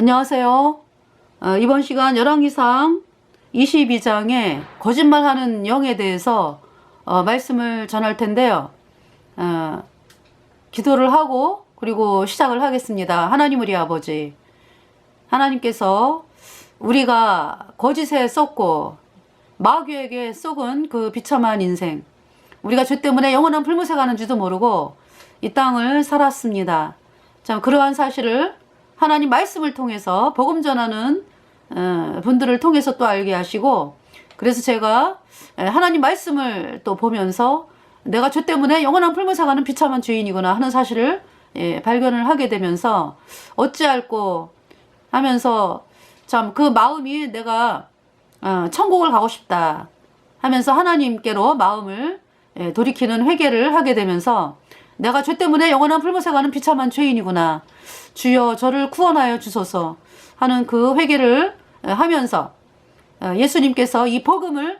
안녕하세요. 이번 시간 열왕기상 22장의 거짓말하는 영에 대해서 말씀을 전할 텐데요. 기도를 하고 그리고 시작을 하겠습니다. 하나님 우리 아버지, 하나님께서 우리가 거짓에 썩고 마귀에게 썩은 그 비참한 인생, 우리가 죄 때문에 영원한 불못에 가는지도 모르고 이 땅을 살았습니다. 참 그러한 사실을 하나님 말씀을 통해서 복음 전하는 분들을 통해서 또 알게 하시고, 그래서 제가 하나님 말씀을 또 보면서 내가 죄 때문에 영원한 불못에 가는 비참한 죄인이구나 하는 사실을 발견을 하게 되면서 어찌할꼬 하면서 참 그 마음이 내가 천국을 가고 싶다 하면서 하나님께로 마음을 돌이키는 회개를 하게 되면서 내가 죄 때문에 영원한 불못에 가는 비참한 죄인이구나, 주여 저를 구원하여 주소서 하는 그 회개를 하면서 예수님께서 이 복음을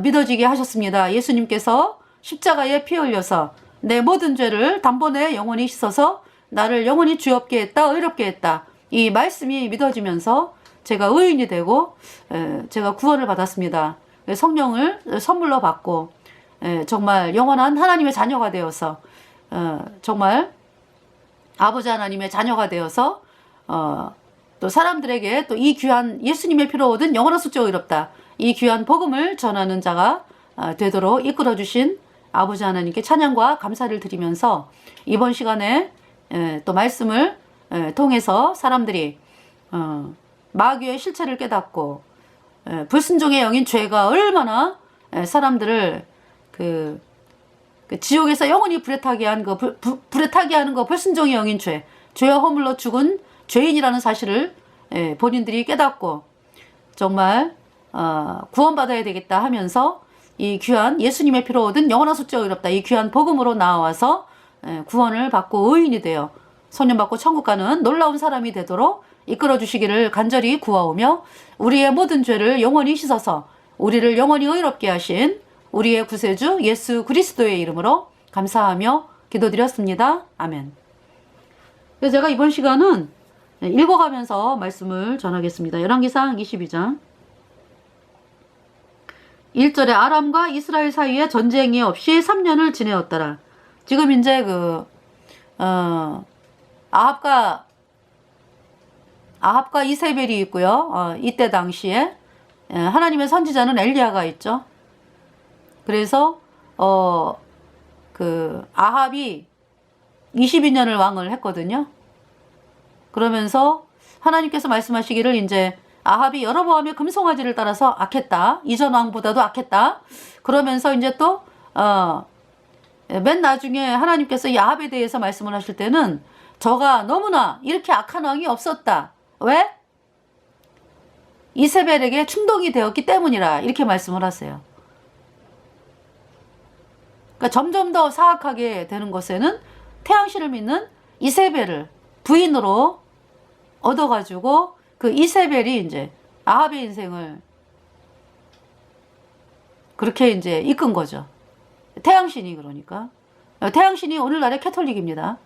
믿어지게 하셨습니다. 예수님께서 십자가에 피 흘려서 내 모든 죄를 단번에 영원히 씻어서 나를 영원히 주엽게 했다, 의롭게 했다, 이 말씀이 믿어지면서 제가 의인이 되고 제가 구원을 받았습니다. 성령을 선물로 받고 정말 영원한 하나님의 자녀가 되어서 정말 아버지 하나님의 자녀가 되어서 또 사람들에게 또 이 귀한 예수님의 피로 얻은 영원한 숫자 의롭다, 이 귀한 복음을 전하는 자가 되도록 이끌어 주신 아버지 하나님께 찬양과 감사를 드리면서 이번 시간에 또 말씀을 통해서 사람들이 마귀의 실체를 깨닫고 불순종의 영인 죄가 얼마나 사람들을 그 지옥에서 영원히 불에 타게 한 불에 타게 하는 불순종의 영인 죄와 허물로 죽은 죄인이라는 사실을 본인들이 깨닫고 정말 구원받아야 되겠다 하면서 이 귀한 예수님의 피로 얻은 영원한 숫자 의롭다, 이 귀한 복음으로 나와서 구원을 받고 의인이 되어 소년받고 천국 가는 놀라운 사람이 되도록 이끌어 주시기를 간절히 구하오며, 우리의 모든 죄를 영원히 씻어서 우리를 영원히 의롭게 하신 우리의 구세주 예수 그리스도의 이름으로 감사하며 기도드렸습니다. 아멘. 제가 이번 시간은 읽어가면서 말씀을 전하겠습니다. 열왕기상 22장 1절에 아람과 이스라엘 사이에 전쟁이 없이 3년을 지내었더라. 지금 이제 아합과 이세벨이 있고요. 이때 당시에 하나님의 선지자는 엘리야가 있죠. 그래서 아합이 22년을 왕을 했거든요. 그러면서 하나님께서 말씀하시기를 이제 아합이 여로보암의 금송아지를 따라서 악했다, 이전 왕보다도 악했다. 그러면서 이제 또 맨 나중에 하나님께서 이 아합에 대해서 말씀을 하실 때는 저가 너무나 이렇게 악한 왕이 없었다. 왜? 이세벨에게 충동이 되었기 때문이라, 이렇게 말씀을 하세요. 그러니까 점점 더 사악하게 되는 것에는 태양신을 믿는 이세벨을 부인으로 얻어가지고 그 이세벨이 이제 아합의 인생을 그렇게 이제 이끈 거죠. 태양신이, 그러니까 태양신이 오늘날의 캐톨릭입니다.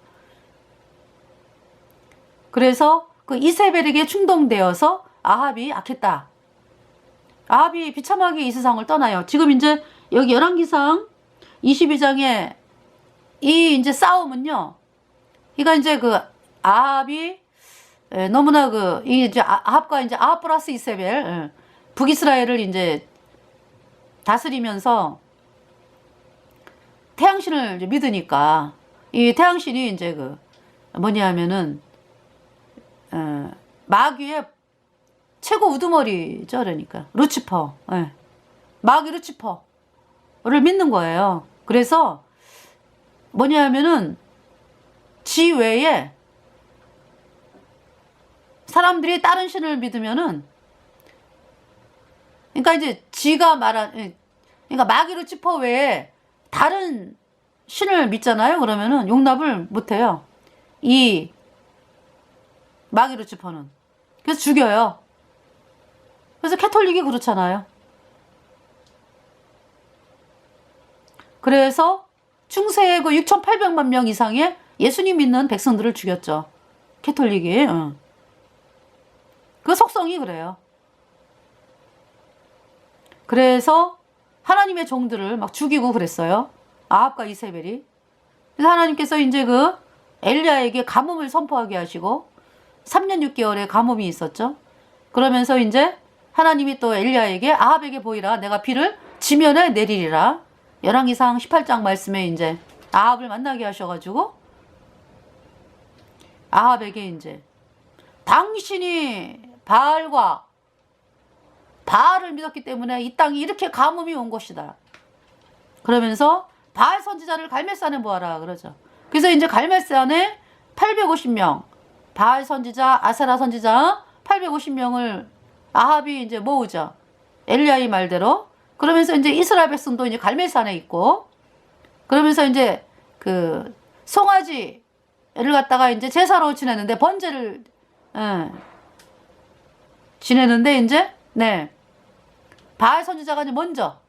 그래서 그 이세벨에게 충동되어서 아합이 악했다. 아합이 비참하게 이 세상을 떠나요. 지금 이제 여기 열왕기상 22장에 이 이제 싸움은요, 그러니까 이제 그 아합이 너무나 이제 아합과 이제 아합 플러스 이세벨, 북이스라엘을 이제 다스리면서 태양신을 이제 믿으니까 이 태양신이 이제 뭐냐면은 마귀의 최고 우두머리죠. 그러니까 루치퍼, 마귀 루치퍼를 믿는 거예요. 그래서 뭐냐면은 지 외에 사람들이 다른 신을 믿으면은, 그러니까 이제 지가 그러니까 마귀 루치퍼 외에 다른 신을 믿잖아요. 그러면은 용납을 못해요, 이 마귀 루치퍼는. 그래서 죽여요. 그래서 캐톨릭이 그렇잖아요. 그래서 중세의 6,800만 명 이상의 예수님 믿는 백성들을 죽였죠, 캐톨릭이. 그 속성이 그래요. 그래서 하나님의 종들을 막 죽이고 그랬어요. 아합과 이세벨이. 그래서 하나님께서 이제 그 엘리야에게 가뭄을 선포하게 하시고 3년 6개월의 가뭄이 있었죠. 그러면서 이제 하나님이 또 엘리야에게 아합에게 보이라 내가 비를 지면에 내리리라. 열왕기상 18장 말씀에 이제 아합을 만나게 하셔가지고 아합에게 이제 당신이 바알을 믿었기 때문에 이 땅이 이렇게 가뭄이 온 것이다. 그러면서 바알 선지자를 갈멜산에 모아라 그러죠. 그래서 이제 갈멜산에 850명 바알 선지자, 아세라 선지자 850명을 아합이 이제 모으죠. 엘리야의 말대로. 그러면서 이제 이스라엘 백성도 이제 갈멜산에 있고, 그러면서 이제 그 송아지를 갖다가 이제 제사로 지내는데 번제를 지내는데 이제 바알 선지자가 이제 먼저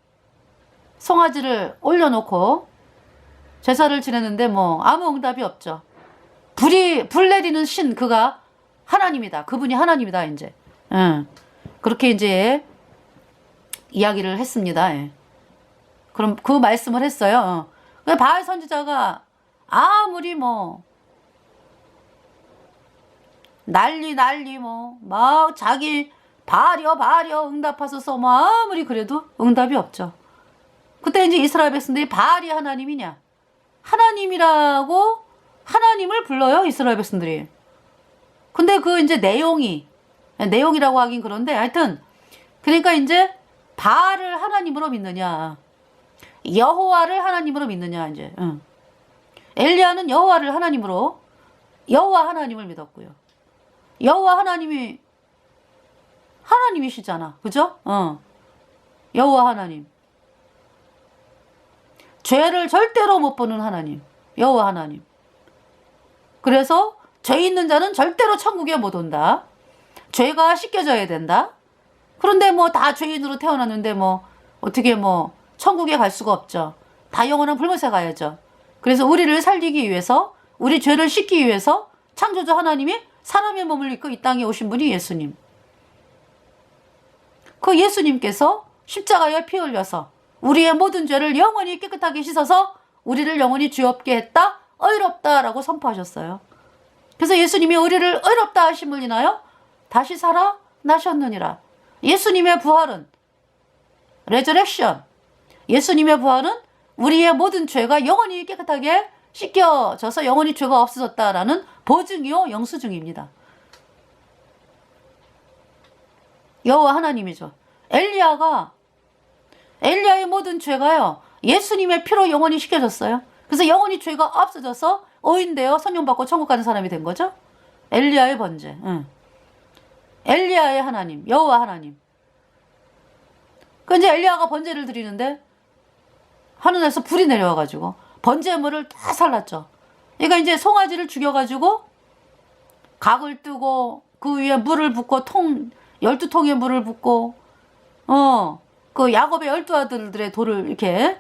송아지를 올려놓고 제사를 지내는데 뭐 아무 응답이 없죠. 불 내리는 신 그가 하나님이다. 그분이 하나님이다 이제. 그렇게 이제 이야기를 했습니다. 그럼 그 말씀을 했어요. 바알 선지자가 아무리 뭐 난리 뭐 막 자기 바알이여 응답하소서 뭐 아무리 그래도 응답이 없죠. 그때 이제 이스라엘 백성들이 바알이 하나님이냐 하나님이라고 하나님을 불러요. 이스라엘 백성들이. 근데 그 이제 내용이라고 하긴 그런데 하여튼 그러니까 이제 바알을 하나님으로 믿느냐 여호와를 하나님으로 믿느냐 이제. 엘리야는 여호와를 하나님으로 여호와 하나님을 믿었고요. 여호와 하나님이 하나님이시잖아. 그죠? 여호와 하나님. 죄를 절대로 못 보는 하나님. 여호와 하나님. 그래서 죄 있는 자는 절대로 천국에 못 온다. 죄가 씻겨져야 된다. 그런데 뭐 다 죄인으로 태어났는데 뭐 어떻게 뭐 천국에 갈 수가 없죠. 다 영원한 불못에 가야죠. 그래서 우리를 살리기 위해서 우리 죄를 씻기 위해서 창조주 하나님이 사람의 몸을 입고 이 땅에 오신 분이 예수님. 그 예수님께서 십자가에 피 흘려서 우리의 모든 죄를 영원히 깨끗하게 씻어서 우리를 영원히 죄 없게 했다. 의롭다라고 선포하셨어요. 그래서 예수님이 우리를 의롭다 하심을 인하여 다시 살아 나셨느니라. 예수님의 부활은 레저렉션. 예수님의 부활은 우리의 모든 죄가 영원히 깨끗하게 씻겨져서 영원히 죄가 없어졌다라는 보증이요 영수증입니다. 여호와 하나님이죠. 엘리야의 모든 죄가요 예수님의 피로 영원히 씻겨졌어요. 그래서 영원히 죄가 없어져서 오인되어 성령받고 천국 가는 사람이 된 거죠. 엘리야의 번제. 엘리야의 하나님, 여호와 하나님. 그 이제 엘리야가 번제를 드리는데 하늘에서 불이 내려와가지고 번제물을 다 살랐죠. 그러니까 이제 송아지를 죽여가지고 각을 뜨고 그 위에 물을 붓고 12통의 물을 붓고 그 야곱의 12아들들의 돌을 이렇게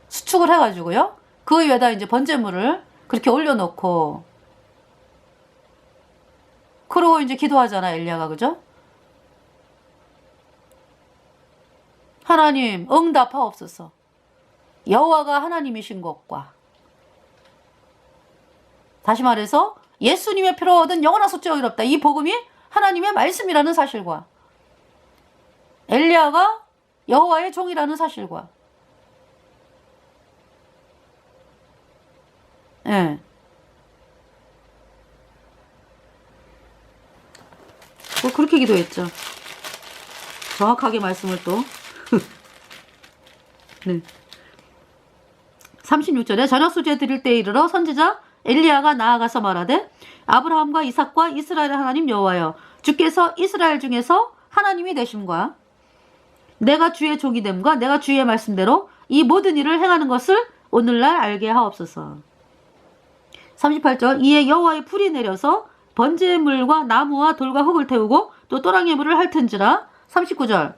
수축을 해가지고요. 그 위에다 이제 번제물을 그렇게 올려놓고 그러고 이제 기도하잖아 엘리야가. 그죠? 하나님 응답하옵소서. 여호와가 하나님이신 것과 다시 말해서 예수님의 피로 얻은 영원한 속죄가 의롭다. 이 복음이 하나님의 말씀이라는 사실과 엘리야가 여호와의 종이라는 사실과 뭐 그렇게 기도했죠. 정확하게 말씀을 또 36절에 저녁 수제 드릴 때에 이르러 선지자 엘리야가 나아가서 말하되 아브라함과 이삭과 이스라엘의 하나님 여호와여 주께서 이스라엘 중에서 하나님이 되심과 내가 주의 종이 됨과 내가 주의 말씀대로 이 모든 일을 행하는 것을 오늘날 알게 하옵소서. 38절 이에 여호와의 불이 내려서 번제물과 나무와 돌과 흙을 태우고 또 또랑의 물을 핥은지라. 39절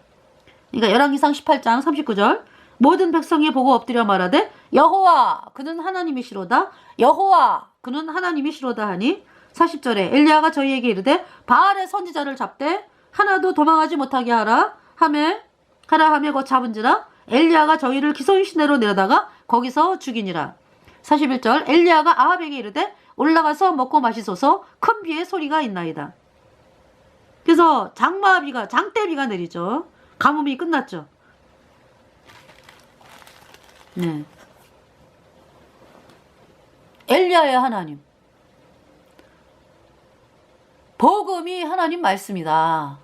그러니까 열왕기상 18장 39절 모든 백성이 보고 엎드려 말하되 여호와 그는 하나님이시로다. 여호와 그는 하나님이시로다 하니 40절에 엘리야가 저희에게 이르되 바알의 선지자를 잡되 하나도 도망하지 못하게 하라 하매 곧 잡은지라 엘리야가 저희를 기손 시내로 내려다가 거기서 죽이니라. 41절 엘리야가 아합에게 이르되 올라가서 먹고 마시소서 큰 비의 소리가 있나이다. 그래서 장대비가 내리죠. 가뭄이 끝났죠. 네. 엘리야의 하나님. 복음이 하나님 말씀이다.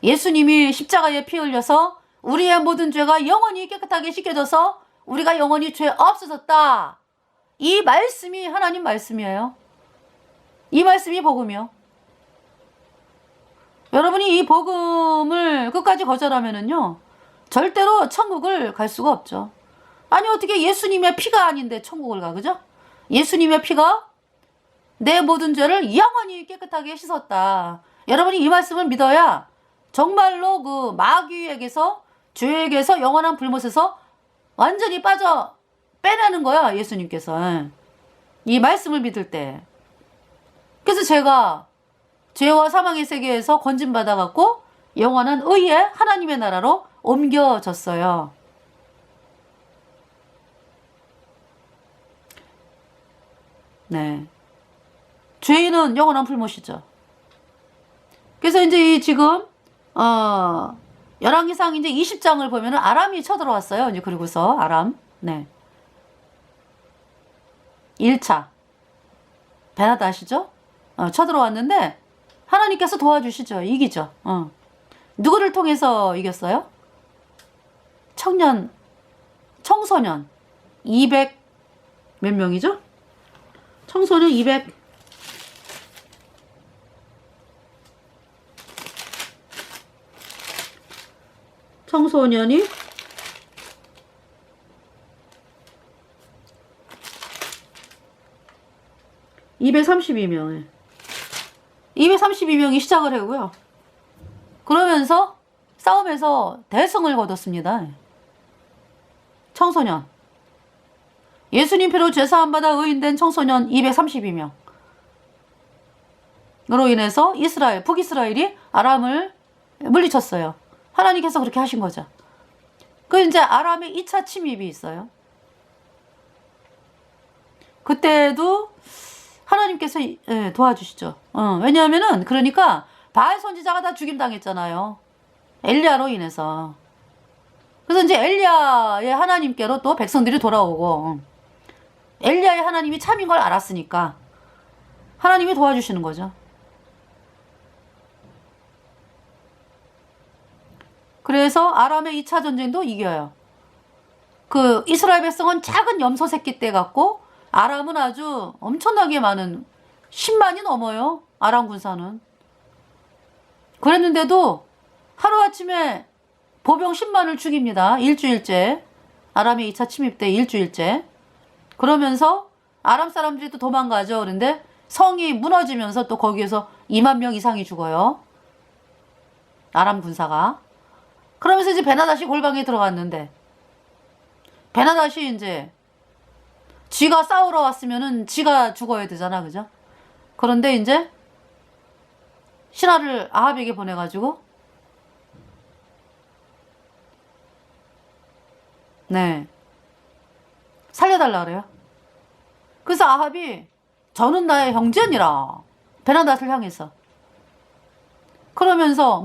예수님이 십자가에 피 흘려서 우리의 모든 죄가 영원히 깨끗하게 씻겨져서 우리가 영원히 죄 없어졌다. 이 말씀이 하나님 말씀이에요. 이 말씀이 복음이요. 여러분이 이 복음을 끝까지 거절하면은요, 절대로 천국을 갈 수가 없죠. 아니, 어떻게 예수님의 피가 아닌데 천국을 가, 그죠? 예수님의 피가 내 모든 죄를 영원히 깨끗하게 씻었다. 여러분이 이 말씀을 믿어야 정말로 그 마귀에게서, 죄에게서, 영원한 불못에서 완전히 빼내는 거야, 예수님께서. 이 말씀을 믿을 때. 그래서 제가 죄와 사망의 세계에서 건진받아갖고 영원한 의의 하나님의 나라로 옮겨졌어요. 네. 죄인은 영원한 불못이죠. 그래서 이제 지금, 열왕기상 이제 20장을 보면은 아람이 쳐들어왔어요. 이제 그리고서 아람. 네. 1차. 베나다 아시죠? 쳐들어왔는데 하나님께서 도와주시죠. 이기죠. 누구를 통해서 이겼어요? 청소년 200 몇 명이죠? 청소년 200 청소년이 232명 232명이 시작을 하고요. 그러면서 싸움에서 대승을 거뒀습니다. 청소년. 예수님 피로 죄사함받아 의인된 청소년 232명. 으로 인해서 북이스라엘이 아람을 물리쳤어요. 하나님께서 그렇게 하신 거죠. 그 이제 아람의 2차 침입이 있어요. 그때도 하나님께서 도와주시죠. 왜냐하면은 그러니까 바알 선지자가 다 죽임당했잖아요. 엘리야로 인해서. 그래서 이제 엘리야의 하나님께로 또 백성들이 돌아오고 엘리야의 하나님이 참인 걸 알았으니까 하나님이 도와주시는 거죠. 그래서 아람의 2차 전쟁도 이겨요. 그 이스라엘 백성은 작은 염소 새끼 떼 갖고 아람은 아주 엄청나게 많은 10만이 넘어요. 아람 군사는. 그랬는데도 하루아침에 보병 10만을 죽입니다. 일주일째. 아람의 2차 침입 때 일주일째. 그러면서 아람 사람들이 또 도망가죠. 그런데 성이 무너지면서 또 거기에서 2만 명 이상이 죽어요. 아람 군사가. 그러면서 이제 베나다시 골방에 들어갔는데 베나다시 이제 지가 싸우러 왔으면은 지가 죽어야 되잖아, 그죠? 그런데 이제 신하를 아합에게 보내가지고 네 살려달라 그래요. 그래서 아합이 저는 나의 형제니라 베나닷을 향해서 그러면서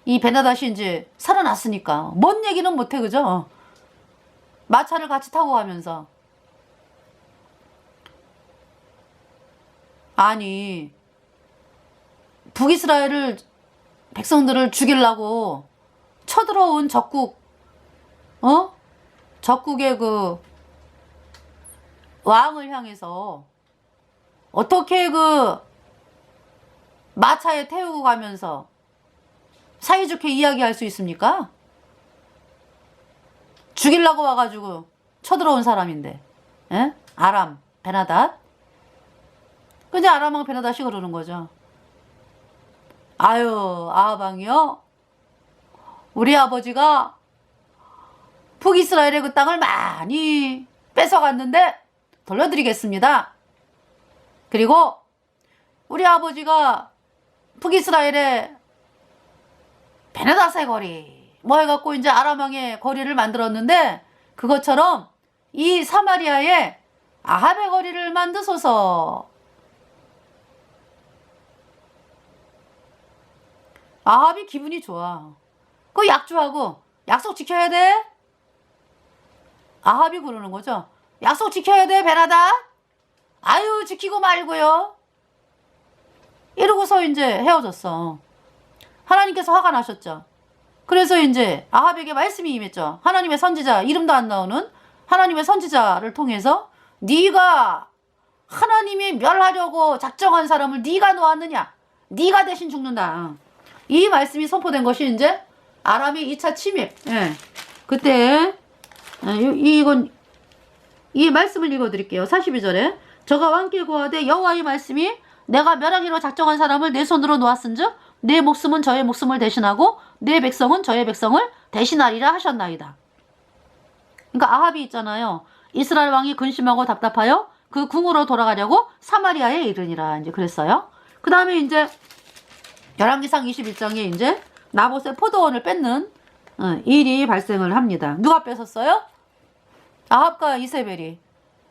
이 베나닷이 이제 살아났으니까 뭔 얘기는 못해, 그죠? 마차를 같이 타고 가면서 아니 북이스라엘을 백성들을 죽이려고 쳐들어온 적국의 그 왕을 향해서 어떻게 그 마차에 태우고 가면서 사이좋게 이야기할 수 있습니까? 죽이려고 와가지고 쳐들어온 사람인데, 예? 아람, 베나닷. 근데 아람하고 베나닷이 그러는 거죠. 아유, 아합왕이요? 우리 아버지가 북이스라엘의 그 땅을 많이 뺏어갔는데 돌려드리겠습니다. 그리고 우리 아버지가 북이스라엘에 베네다세 거리 뭐 해갖고 이제 아람왕의 거리를 만들었는데, 그것처럼 이 사마리아에 아합의 거리를 만드소서. 아합이 기분이 좋아. 그 약주하고 약속 지켜야 돼. 아합이 그러는 거죠. 약속 지켜야 돼, 베나다. 아유, 지키고 말고요. 이러고서 이제 헤어졌어. 하나님께서 화가 나셨죠. 그래서 이제 아합에게 말씀이 임했죠. 하나님의 선지자, 이름도 안 나오는 하나님의 선지자를 통해서 네가 하나님이 멸하려고 작정한 사람을 네가 놓았느냐? 네가 대신 죽는다. 이 말씀이 선포된 것이 이제 아람의 2차 침입. 예. 그때 이 말씀을 읽어드릴게요. 42절에 저가 왕께 고하되 여호와의 말씀이 내가 멸하기로 작정한 사람을 내 손으로 놓았은즉 내 목숨은 저의 목숨을 대신하고 내 백성은 저의 백성을 대신하리라 하셨나이다. 그러니까 아합이 있잖아요. 이스라엘 왕이 근심하고 답답하여 그 궁으로 돌아가려고 사마리아에 이르니라 이제 그랬어요. 그 다음에 이제 열왕기상 21장에 이제 나봇의 포도원을 뺏는 일이 발생을 합니다. 누가 뺏었어요? 아합과 이세벨이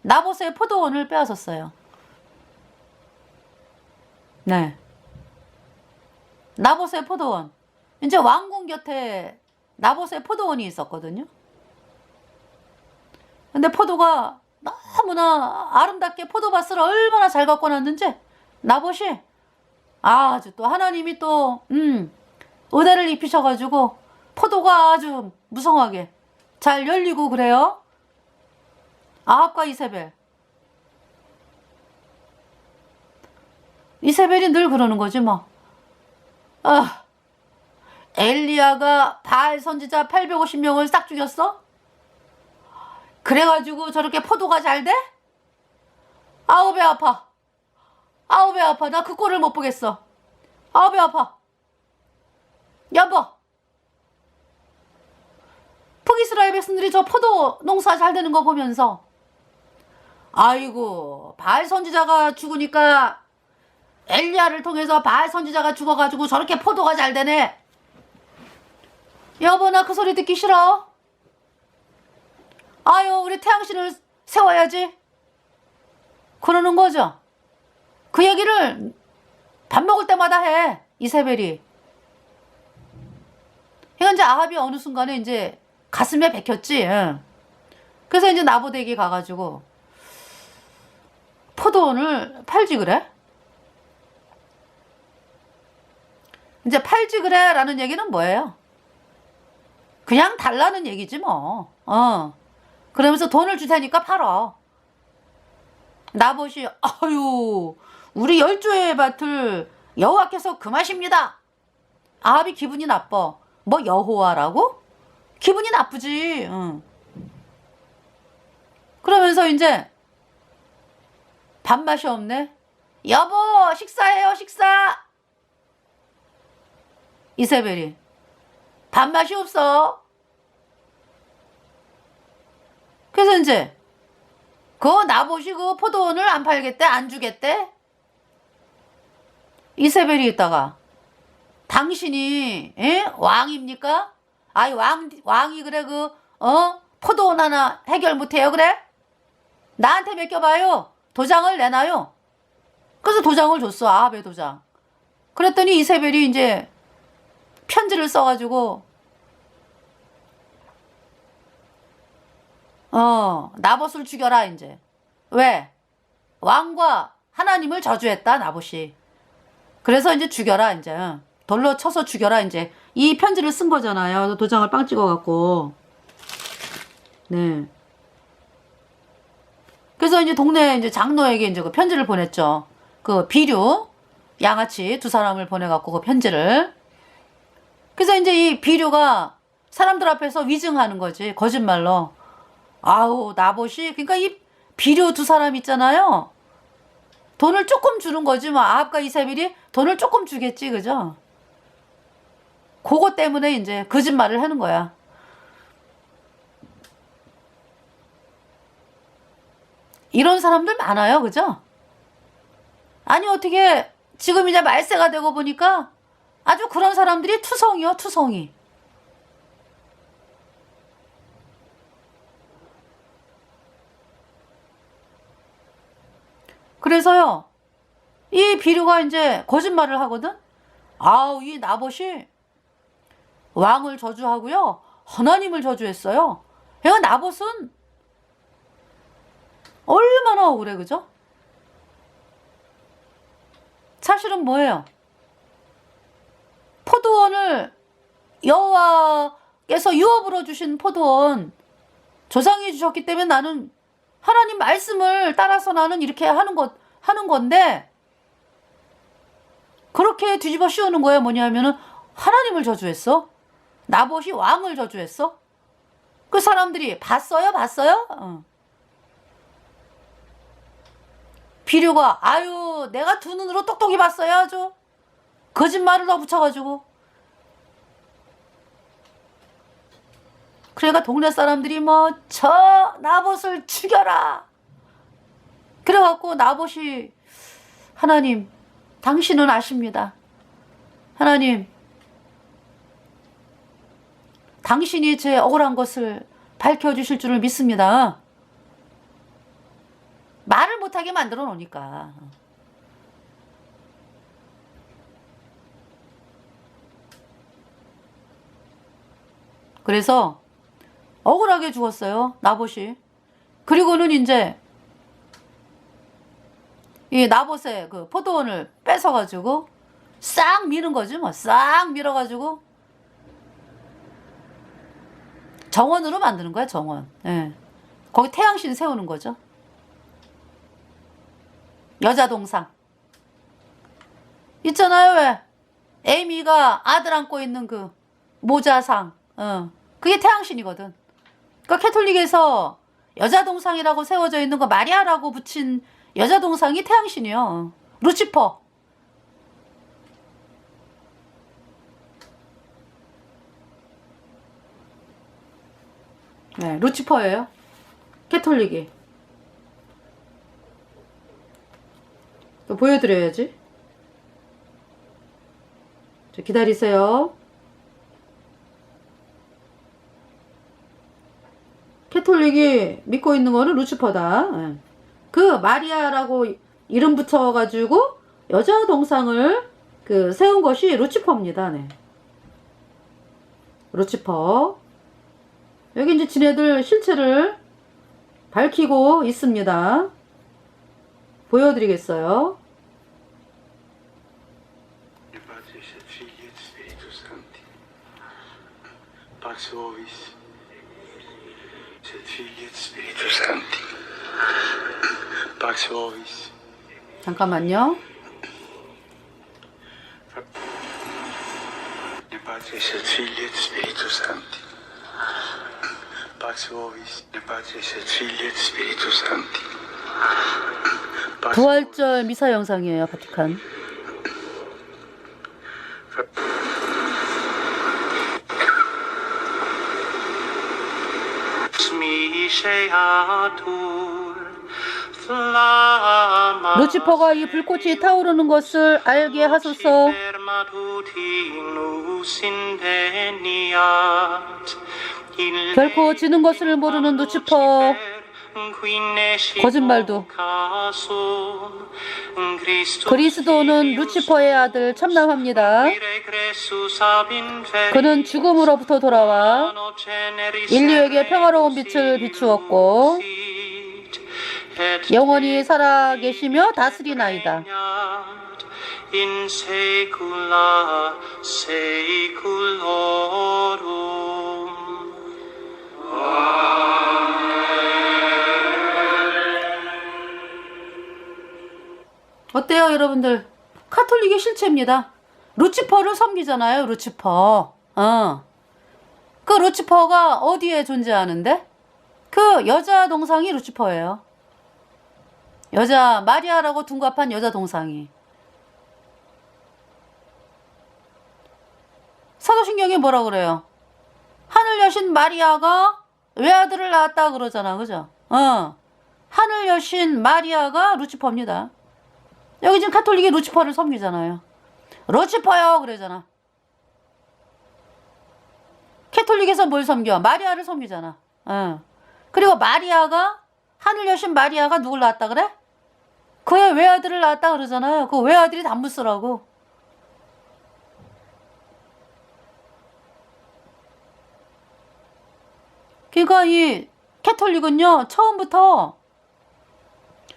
나봇의 포도원을 빼앗았어요. 네. 나봇의 포도원. 이제 왕궁 곁에 나봇의 포도원이 있었거든요. 근데 포도가 너무나 아름답게 포도밭을 얼마나 잘 갖고 놨는지 나봇이 아주 또 하나님이 또 은혜를 입히셔가지고 포도가 아주 무성하게 잘 열리고 그래요. 아합과 이세벨. 이세벨이 늘 그러는 거지 뭐. 엘리야가 바알 선지자 850명을 싹 죽였어? 그래가지고 저렇게 포도가 잘 돼? 아우 배 아파. 아우 배 아파. 나 그 꼴을 못 보겠어. 아우 배 아파. 여보, 북이스라엘 백성들이 저 포도 농사 잘 되는 거 보면서 아이고 바알 선지자가 죽으니까 엘리야를 통해서 바알 선지자가 죽어가지고 저렇게 포도가 잘 되네. 여보, 나 그 소리 듣기 싫어. 아유, 우리 태양신을 세워야지. 그러는 거죠. 그 얘기를 밥 먹을 때마다 해, 이세벨이. 그러니까 이제 아합이 어느 순간에 이제 가슴에 박혔지. 그래서 이제 나봇에게 가가지고 포도원을 팔지 그래? 이제 팔지 그래 라는 얘기는 뭐예요? 그냥 달라는 얘기지 뭐. 그러면서 돈을 줄 테니까 팔어. 나봇이 아유 우리 10조의 밭을 여호와께서 금하십니다. 아합이 기분이 나빠. 뭐 여호와라고? 기분이 나쁘지. 그러면서 이제 밥맛이 없네. 여보, 식사해요, 식사. 이세벨이 밥맛이 없어. 그래서 이제 그 나봇이 그 포도원을 안 팔겠대, 안 주겠대. 이세벨이 있다가 당신이 왕입니까? 아이 왕이 그래 포도원 하나 해결 못해요 그래? 나한테 맡겨봐요. 도장을 내놔요. 그래서 도장을 줬어. 아합의 도장. 그랬더니 이세벨이 이제 편지를 써가지고 나봇을 죽여라 이제. 왜? 왕과 하나님을 저주했다 나봇이. 그래서 이제 죽여라 이제. 돌로 쳐서 죽여라 이제. 이 편지를 쓴 거잖아요. 도장을 빵 찍어갖고. 네. 그래서 이제 동네 이제 장로에게 이제 그 편지를 보냈죠. 그 비류 양아치 두 사람을 보내갖고 그 편지를. 그래서 이제 이 비류가 사람들 앞에서 위증하는 거지. 거짓말로. 아우 나봇이 그러니까 이 비류 두 사람 있잖아요. 돈을 조금 주는 거지 뭐. 아합과 이세벨이 돈을 조금 주겠지 그죠? 그거 때문에 이제 거짓말을 하는 거야. 이런 사람들 많아요 그죠? 아니 어떻게 지금 이제 말세가 되고 보니까 아주 그런 사람들이 투성이요, 투성이. 그래서요, 이 비류가 이제 거짓말을 하거든? 아우, 이 나봇이 왕을 저주하고요, 하나님을 저주했어요. 그러니까 나봇은 얼마나 억울해, 그죠? 사실은 뭐예요? 포도원을 여호와께서 유업으로 주신 포도원 조상이 주셨기 때문에 나는 하나님 말씀을 따라서 나는 이렇게 하는 건데, 그렇게 뒤집어 씌우는 거예요. 뭐냐면은 하나님을 저주했어. 나봇이 왕을 저주했어. 그 사람들이 봤어요? 비류가 아유 내가 두 눈으로 똑똑히 봤어요. 아주 거짓말을 더 붙여가지고. 그러니까 동네 사람들이 뭐 저 나봇을 죽여라. 그래갖고 나봇이 하나님 당신은 아십니다. 하나님 당신이 제 억울한 것을 밝혀주실 줄을 믿습니다. 말을 못하게 만들어 놓으니까. 그래서 억울하게 죽었어요, 나봇이. 그리고는 이제 이 나봇의 그 포도원을 뺏어가지고 싹 미는 거지 뭐. 싹 밀어가지고 정원으로 만드는 거야, 정원. 예. 거기 태양신 세우는 거죠. 여자 동상 있잖아요. 왜 에이미가 아들 안고 있는 그 모자상, 그게 태양신이거든. 그러니까 캐톨릭에서 여자 동상이라고 세워져 있는 거 마리아라고 붙인 여자 동상이 태양신이요. 루치퍼. 네, 루치퍼예요. 캐톨릭이. 또 보여드려야지. 기다리세요. 캐톨릭이 믿고 있는 거는 루치퍼다. 그 마리아라고 이름 붙여가지고 여자 동상을 그 세운 것이 루치퍼입니다. 네. 루치퍼. 여기 이제 지네들 실체를 밝히고 있습니다. 보여드리겠어요. 잠깐만요. 부활절 미사 영상이에요, 바티칸. 루치퍼가 이 불꽃이 타오르는 것을 알게 하소서. 결코 지는 것을 모르는 루치퍼. 거짓말도. 그리스도는 루치퍼의 아들 참남합니다. 그는 죽음으로부터 돌아와 인류에게 평화로운 빛을 비추었고 영원히 살아계시며 다스리나이다. In saecula saeculorum. 어때요, 여러분들? 카톨릭의 실체입니다. 루치퍼를 섬기잖아요, 루치퍼. 그 루치퍼가 어디에 존재하는데? 그 여자 동상이 루치퍼예요. 여자, 마리아라고 둔갑한 여자 동상이. 사도신경에 뭐라 그래요? 하늘 여신 마리아가 외아들을 낳았다 그러잖아, 그죠? 하늘 여신 마리아가 루치퍼입니다. 여기 지금 가톨릭이 루치퍼를 섬기잖아요. 루치퍼요 그러잖아. 캐톨릭에서 뭘 섬겨? 마리아를 섬기잖아. 그리고 마리아가 하늘 여신 마리아가 누굴 낳았다 그래? 그의 외아들을 낳았다 그러잖아요. 그 외아들이 단무스라고. 그러니까 이 캐톨릭은요 처음부터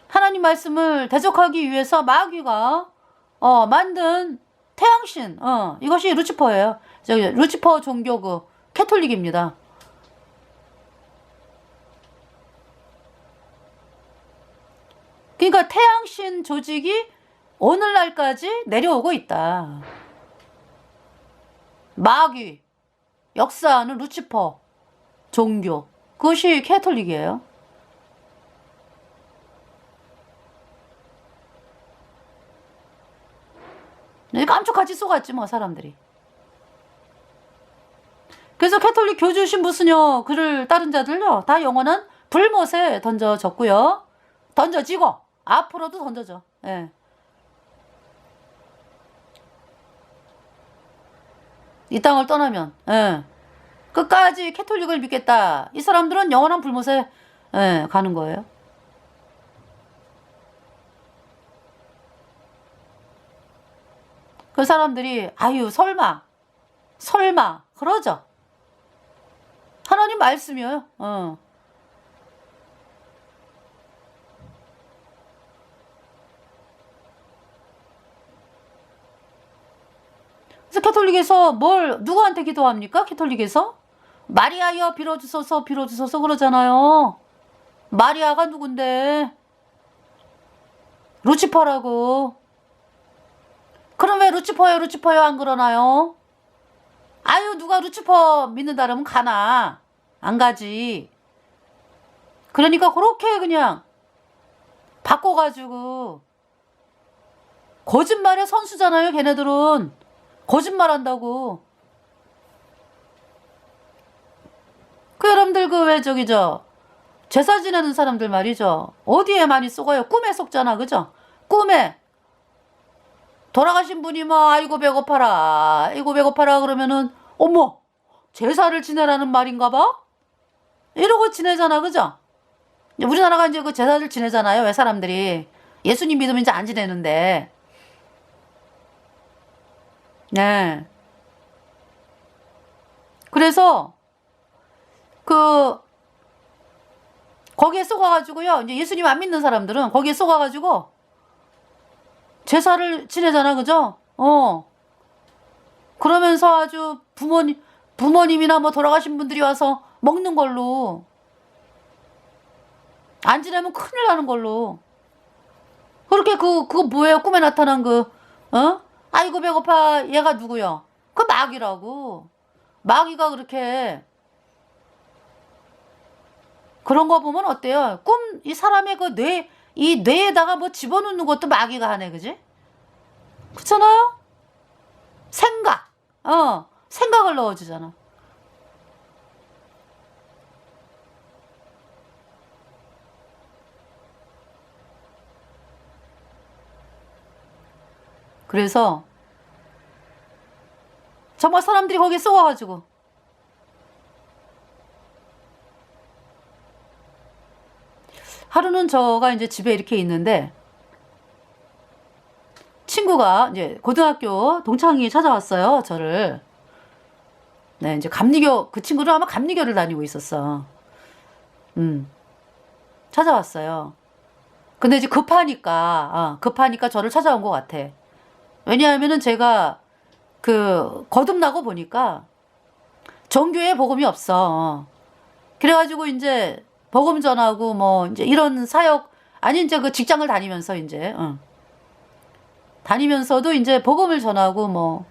하나님 말씀을 대적하기 위해서 마귀가 만든 태양신 이것이 루치퍼예요. 저기 루치퍼 종교 그 캐톨릭입니다. 그러니까 태양신 조직이 오늘날까지 내려오고 있다. 마귀 역사하는 루치퍼 종교 그것이 캐톨릭이에요. 깜짝같이 속았지 뭐 사람들이. 그래서 캐톨릭 교주 신부수녀 그를 따른 자들요 다 영원한 불못에 던져졌고요. 던져지고 앞으로도 던져져. 예. 이 땅을 떠나면 끝까지 캐톨릭을 믿겠다. 이 사람들은 영원한 불못에 가는 거예요. 그 사람들이 아유 설마 그러죠. 하나님 말씀이에요. 그래서 캐톨릭에서 누구한테 기도합니까? 캐톨릭에서 마리아여 빌어주소서 그러잖아요. 마리아가 누군데? 루치퍼라고. 그럼 왜 루치퍼요 안 그러나요? 아유 누가 루치퍼 믿는다 그러면 가나? 안 가지. 그러니까 그렇게 그냥 바꿔가지고 거짓말의 선수잖아요. 걔네들은 거짓말한다고. 그 여러분들 그 왜 제사 지내는 사람들 말이죠. 어디에 많이 속아요? 꿈에 속잖아, 그죠? 꿈에 돌아가신 분이 막 아이고 배고파라 그러면은 어머 제사를 지내라는 말인가 봐? 이러고 지내잖아, 그죠? 우리나라가 이제 그 제사를 지내잖아요. 왜 사람들이 예수님 믿으면 이제 안 지내는데. 네. 그래서 거기에 속아가지고요. 이제 예수님 안 믿는 사람들은 거기에 속아가지고 제사를 지내잖아, 그죠? 그러면서 아주 부모님이나 뭐 돌아가신 분들이 와서 먹는 걸로 안 지내면 큰일 나는 걸로. 그렇게 그거 뭐예요? 꿈에 나타난 아이고 배고파 얘가 누구요? 그 마귀라고. 마귀가 그렇게 그런 거 보면 어때요? 이 사람의 이 뇌에다가 뭐 집어넣는 것도 마귀가 하네, 그지? 그렇잖아요? 생각을 넣어주잖아. 그래서 정말 사람들이 거기에 쏘아가지고 하루는 저가 이제 집에 이렇게 있는데 친구가 이제 고등학교 동창이 찾아왔어요, 저를. 네, 이제 그 친구는 아마 감리교를 다니고 있었어. 찾아왔어요. 근데 이제 급하니까 저를 찾아온 것 같아. 왜냐하면은 제가 거듭나고 보니까 종교에 복음이 없어. 그래가지고 이제 복음 전하고 뭐 이제 이런 사역 아니 이제 그 직장을 다니면서 이제 다니면서도 이제 복음을 전하고 뭐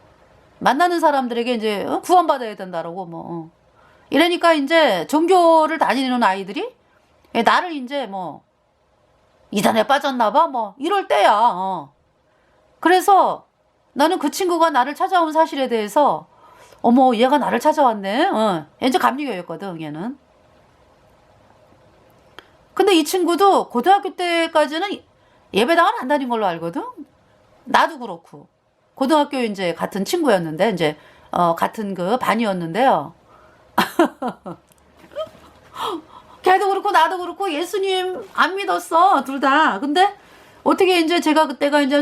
만나는 사람들에게 이제 구원받아야 된다라고 뭐 이러니까 이제 종교를 다니는 아이들이 나를 이제 뭐 이단에 빠졌나 봐 뭐 이럴 때야. 그래서 나는 그 친구가 나를 찾아온 사실에 대해서 어머 얘가 나를 찾아왔네. 이제 감리교였거든 얘는. 근데 이 친구도 고등학교 때까지는 예배당은 안 다닌 걸로 알거든. 나도 그렇고 고등학교 이제 같은 친구였는데 이제 같은 그 반이었는데요. 걔도 그렇고 나도 그렇고 예수님 안 믿었어 둘 다. 근데 어떻게 이제 제가 그때가 이제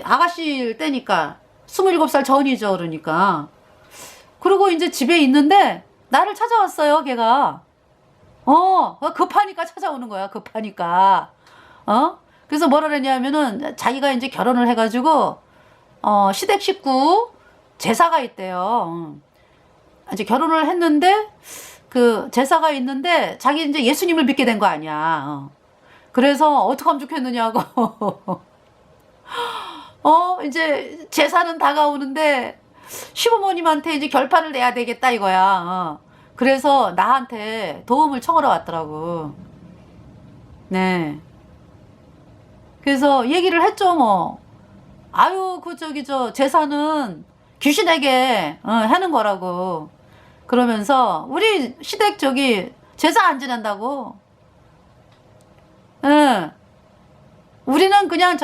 아가씨 때니까 27살 전이죠. 그러니까 그리고 이제 집에 있는데 나를 찾아왔어요. 걔가 급하니까 찾아오는 거야. 급하니까 그래서 뭐라 그랬냐면은 자기가 이제 결혼을 해가지고 시댁 식구 제사가 있대요. 이제 결혼을 했는데 그 제사가 있는데 자기 이제 예수님을 믿게 된 거 아니야. 그래서 어떻게 하면 좋겠느냐고. 이제 제사는 다가오는데 시부모님한테 이제 결판을 내야 되겠다 이거야. 그래서 나한테 도움을 청하러 왔더라고. 네. 그래서 얘기를 했죠 뭐. 아유 저 제사는 귀신에게 하는 거라고. 그러면서 우리 시댁 제사 안 지낸다고. 예. 우리는 그냥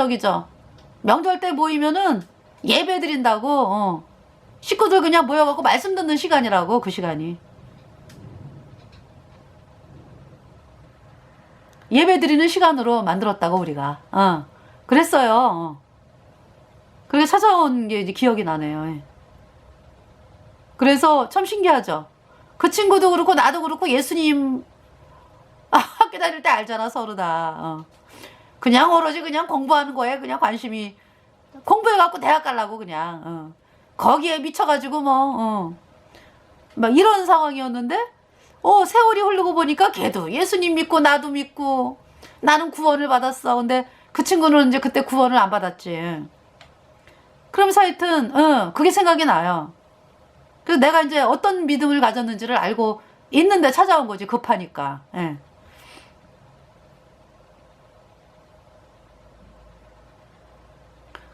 명절 때 모이면은 예배 드린다고. 식구들 그냥 모여갖고 말씀 듣는 시간이라고 그 시간이. 예배 드리는 시간으로 만들었다고 우리가. 그랬어요. 그렇게 찾아온 게 이제 기억이 나네요. 예. 그래서 참 신기하죠. 그 친구도 그렇고 나도 그렇고 예수님 학교 다닐 때 알잖아 서로 다. 그냥 오로지 그냥 공부하는 거에 그냥 관심이 공부해갖고 대학 가려고 그냥 거기에 미쳐가지고 막 이런 상황이었는데 세월이 흐르고 보니까 걔도 예수님 믿고 나도 믿고 나는 구원을 받았어. 근데 그 친구는 이제 그때 구원을 안 받았지. 그러면서 하여튼 그게 생각이 나요. 그래서 내가 이제 어떤 믿음을 가졌는지를 알고 있는데 찾아온 거지 급하니까. 예.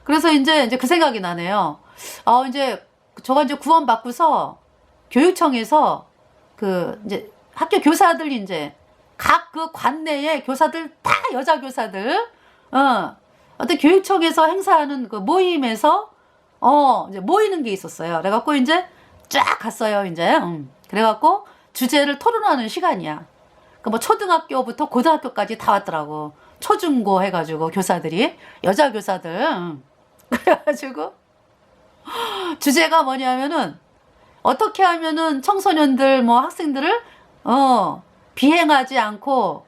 그래서 이제 그 생각이 나네요. 이제 저가 이제 구원 받고서 교육청에서 그 이제 학교 교사들 이제 각 그 관내에 교사들 다 여자 교사들 어떤 교육청에서 행사하는 그 모임에서 이제 모이는 게 있었어요. 그래갖고 이제 쫙 갔어요. 이제 그래갖고 주제를 토론하는 시간이야. 그 뭐 초등학교부터 고등학교까지 다 왔더라고. 초중고 해가지고 교사들이 여자 교사들. 그래가지고 주제가 뭐냐면은 어떻게 하면은 청소년들 뭐 학생들을 비행하지 않고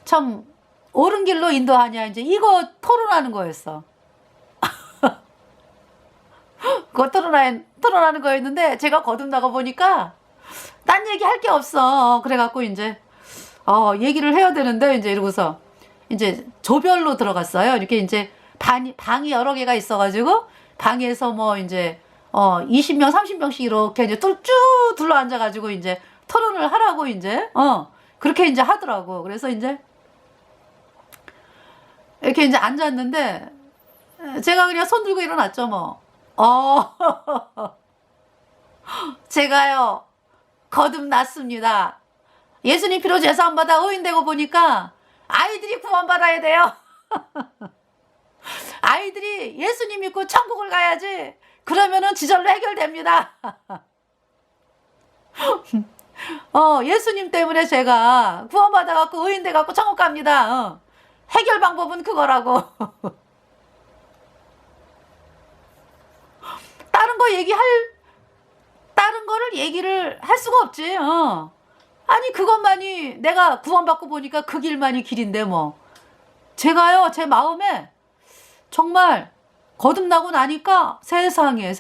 참 옳은 길로 인도하냐 이제 이거 토론하는 거였어. 그거 토론하는 거였는데 제가 거듭나가 보니까 딴 얘기 할 게 없어. 그래갖고 이제 얘기를 해야 되는데 이제 이러고서 이제 조별로 들어갔어요. 이렇게 이제 방이 여러 개가 있어가지고 방에서 뭐 이제 20명 30명씩 이렇게 이제 쭉 둘러 앉아가지고 이제 토론을 하라고 이제 그렇게 이제 하더라고. 그래서 이제 이렇게 이제 앉았는데 제가 그냥 손 들고 일어났죠 뭐. 제가요 거듭났습니다. 예수님 피로 제사 받아 의인되고 보니까 아이들이 구원받아야 돼요. 아이들이 예수님 믿고 천국을 가야지. 그러면은 지절로 해결됩니다. 예수님 때문에 제가 구원받아갖고 의인돼갖고 천국 갑니다. 해결 방법은 그거라고. 다른 거를 얘기를 할 수가 없지. 아니 그것만이 내가 구원받고 보니까 그 길만이 길인데 뭐. 제가요 제 마음에 정말 거듭나고 나니까 세상에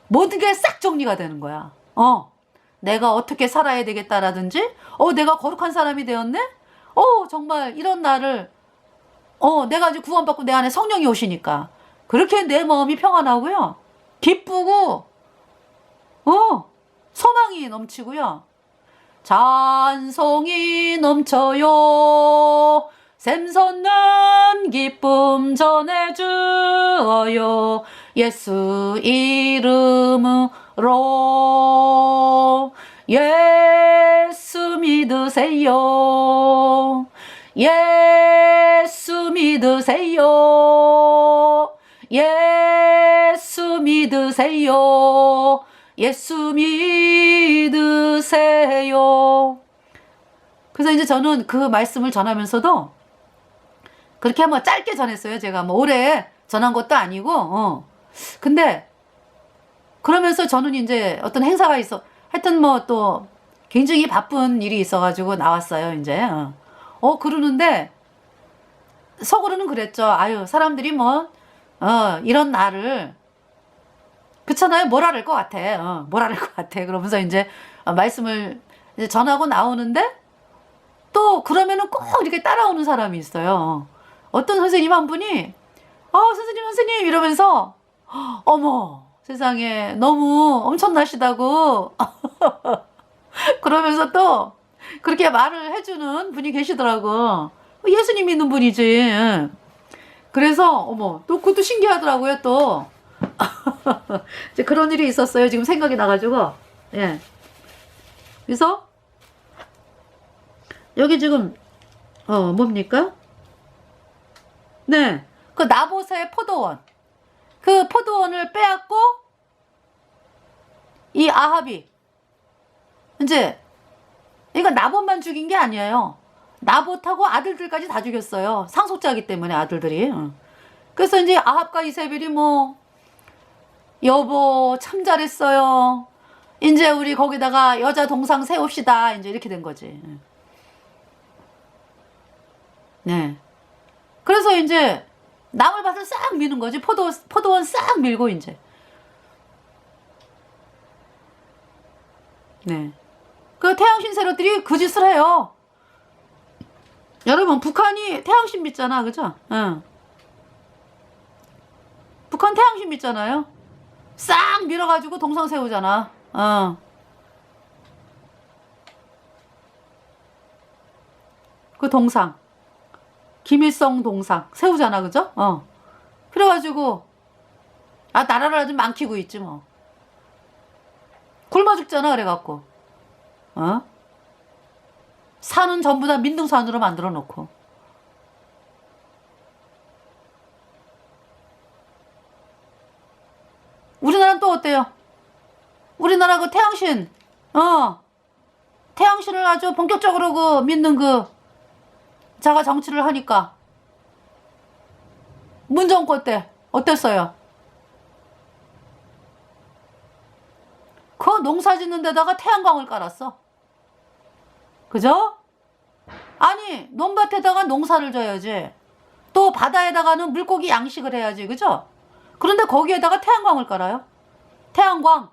모든 게 싹 정리가 되는 거야. 내가 어떻게 살아야 되겠다라든지 내가 거룩한 사람이 되었네. 정말 이런 나를 내가 이제 구원받고 내 안에 성령이 오시니까 그렇게 내 마음이 평안하고요 기쁘고 소망이 넘치고요 찬송이 넘쳐요 샘솟는 기쁨 전해주어요 예수 이름으로 예수 믿으세요 믿으세요. 예수 믿으세요. 예수 믿으세요. 그래서 이제 저는 그 말씀을 전하면서도 그렇게 뭐 짧게 전했어요. 제가 뭐 오래 전한 것도 아니고, 근데 그러면서 저는 이제 어떤 행사가 있어, 하여튼 뭐 또 굉장히 바쁜 일이 있어가지고 나왔어요, 이제. 그러는데 속으로는 그랬죠. 아유, 사람들이 뭐, 이런 나를, 그렇잖아요. 뭘 알을 것 같아. 뭘 알을 것 같아. 그러면서 이제 말씀을 이제 전하고 나오는데 또 그러면은 꼭 이렇게 따라오는 사람이 있어요. 어떤 선생님 한 분이 선생님 이러면서 어머 세상에 너무 엄청나시다고 그러면서 또 그렇게 말을 해주는 분이 계시더라고. 예수님 믿는 분이지. 그래서 어머 또 그것도 신기하더라고요. 또 이제 그런 일이 있었어요. 지금 생각이 나가지고. 예. 그래서 여기 지금 뭡니까? 네, 그 나봇의 포도원, 그 포도원을 빼앗고 이 아합이 이제 이거 나봇만 죽인 게 아니에요. 나봇하고 아들들까지 다 죽였어요. 상속자이기 때문에 아들들이. 그래서 이제 아합과 이세벨이 뭐 여보 참 잘했어요. 이제 우리 거기다가 여자 동상 세웁시다. 이제 이렇게 된 거지. 네. 그래서 이제 나물밭을 싹 미는 거지. 포도원 싹 밀고 이제. 네. 그 태양신세력들이 그 짓을 해요. 여러분 북한이 태양신 믿잖아, 그죠? 응. 북한 태양신 믿잖아요. 싹 밀어가지고 동상 세우잖아. 그 동상. 김일성 동상 세우잖아, 그죠? 그래가지고 나라를 아주 망치고 있지 뭐. 굶어 죽잖아 그래갖고. 산은 전부 다 민둥산으로 만들어 놓고. 우리나라는 또 어때요? 우리나라 그 태양신 태양신을 아주 본격적으로 그 믿는 그 자가 정치를 하니까 문정권 때 어땠어요? 그 농사 짓는 데다가 태양광을 깔았어. 그죠? 아니 논밭에다가 농사를 져야지. 또 바다에다가는 물고기 양식을 해야지. 그죠? 그런데 거기에다가 태양광을 깔아요. 태양광.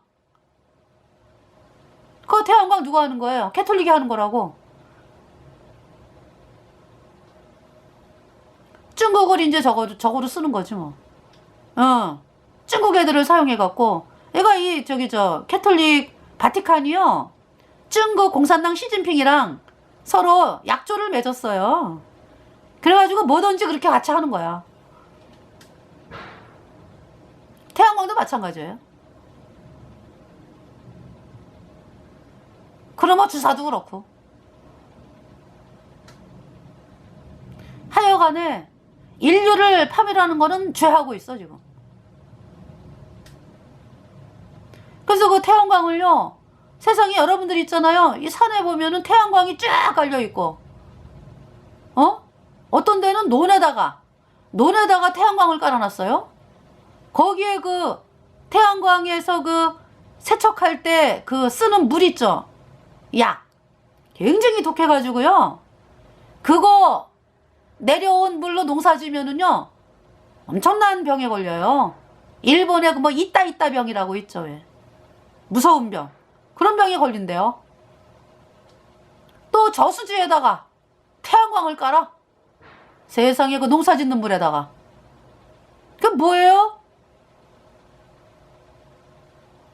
그 태양광 누가 하는 거예요? 캐톨릭이 하는 거라고. 중국을 이제 저거로 쓰는 거지 뭐. 중국 애들을 사용해갖고 얘가 캐톨릭 바티칸이요. 중국 공산당 시진핑이랑 서로 약조를 맺었어요. 그래가지고 뭐든지 그렇게 같이 하는 거야. 태양광도 마찬가지예요. 그러면 주사도 그렇고. 하여간에 인류를 파멸하는 거는 죄하고 있어 지금. 그래서 그 태양광을요, 세상에 여러분들 있잖아요. 이 산에 보면은 태양광이 쫙 깔려 있고, 어떤 데는 논에다가 태양광을 깔아놨어요. 거기에 그 태양광에서 그 세척할 때 그 쓰는 물 있죠. 약. 굉장히 독해가지고요. 그거 내려온 물로 농사 지면은요, 엄청난 병에 걸려요. 일본에 뭐 있다 병이라고 있죠. 왜? 무서운 병. 그런 병에 걸린대요. 또 저수지에다가 태양광을 깔아. 세상에 그 농사 짓는 물에다가. 그게 뭐예요?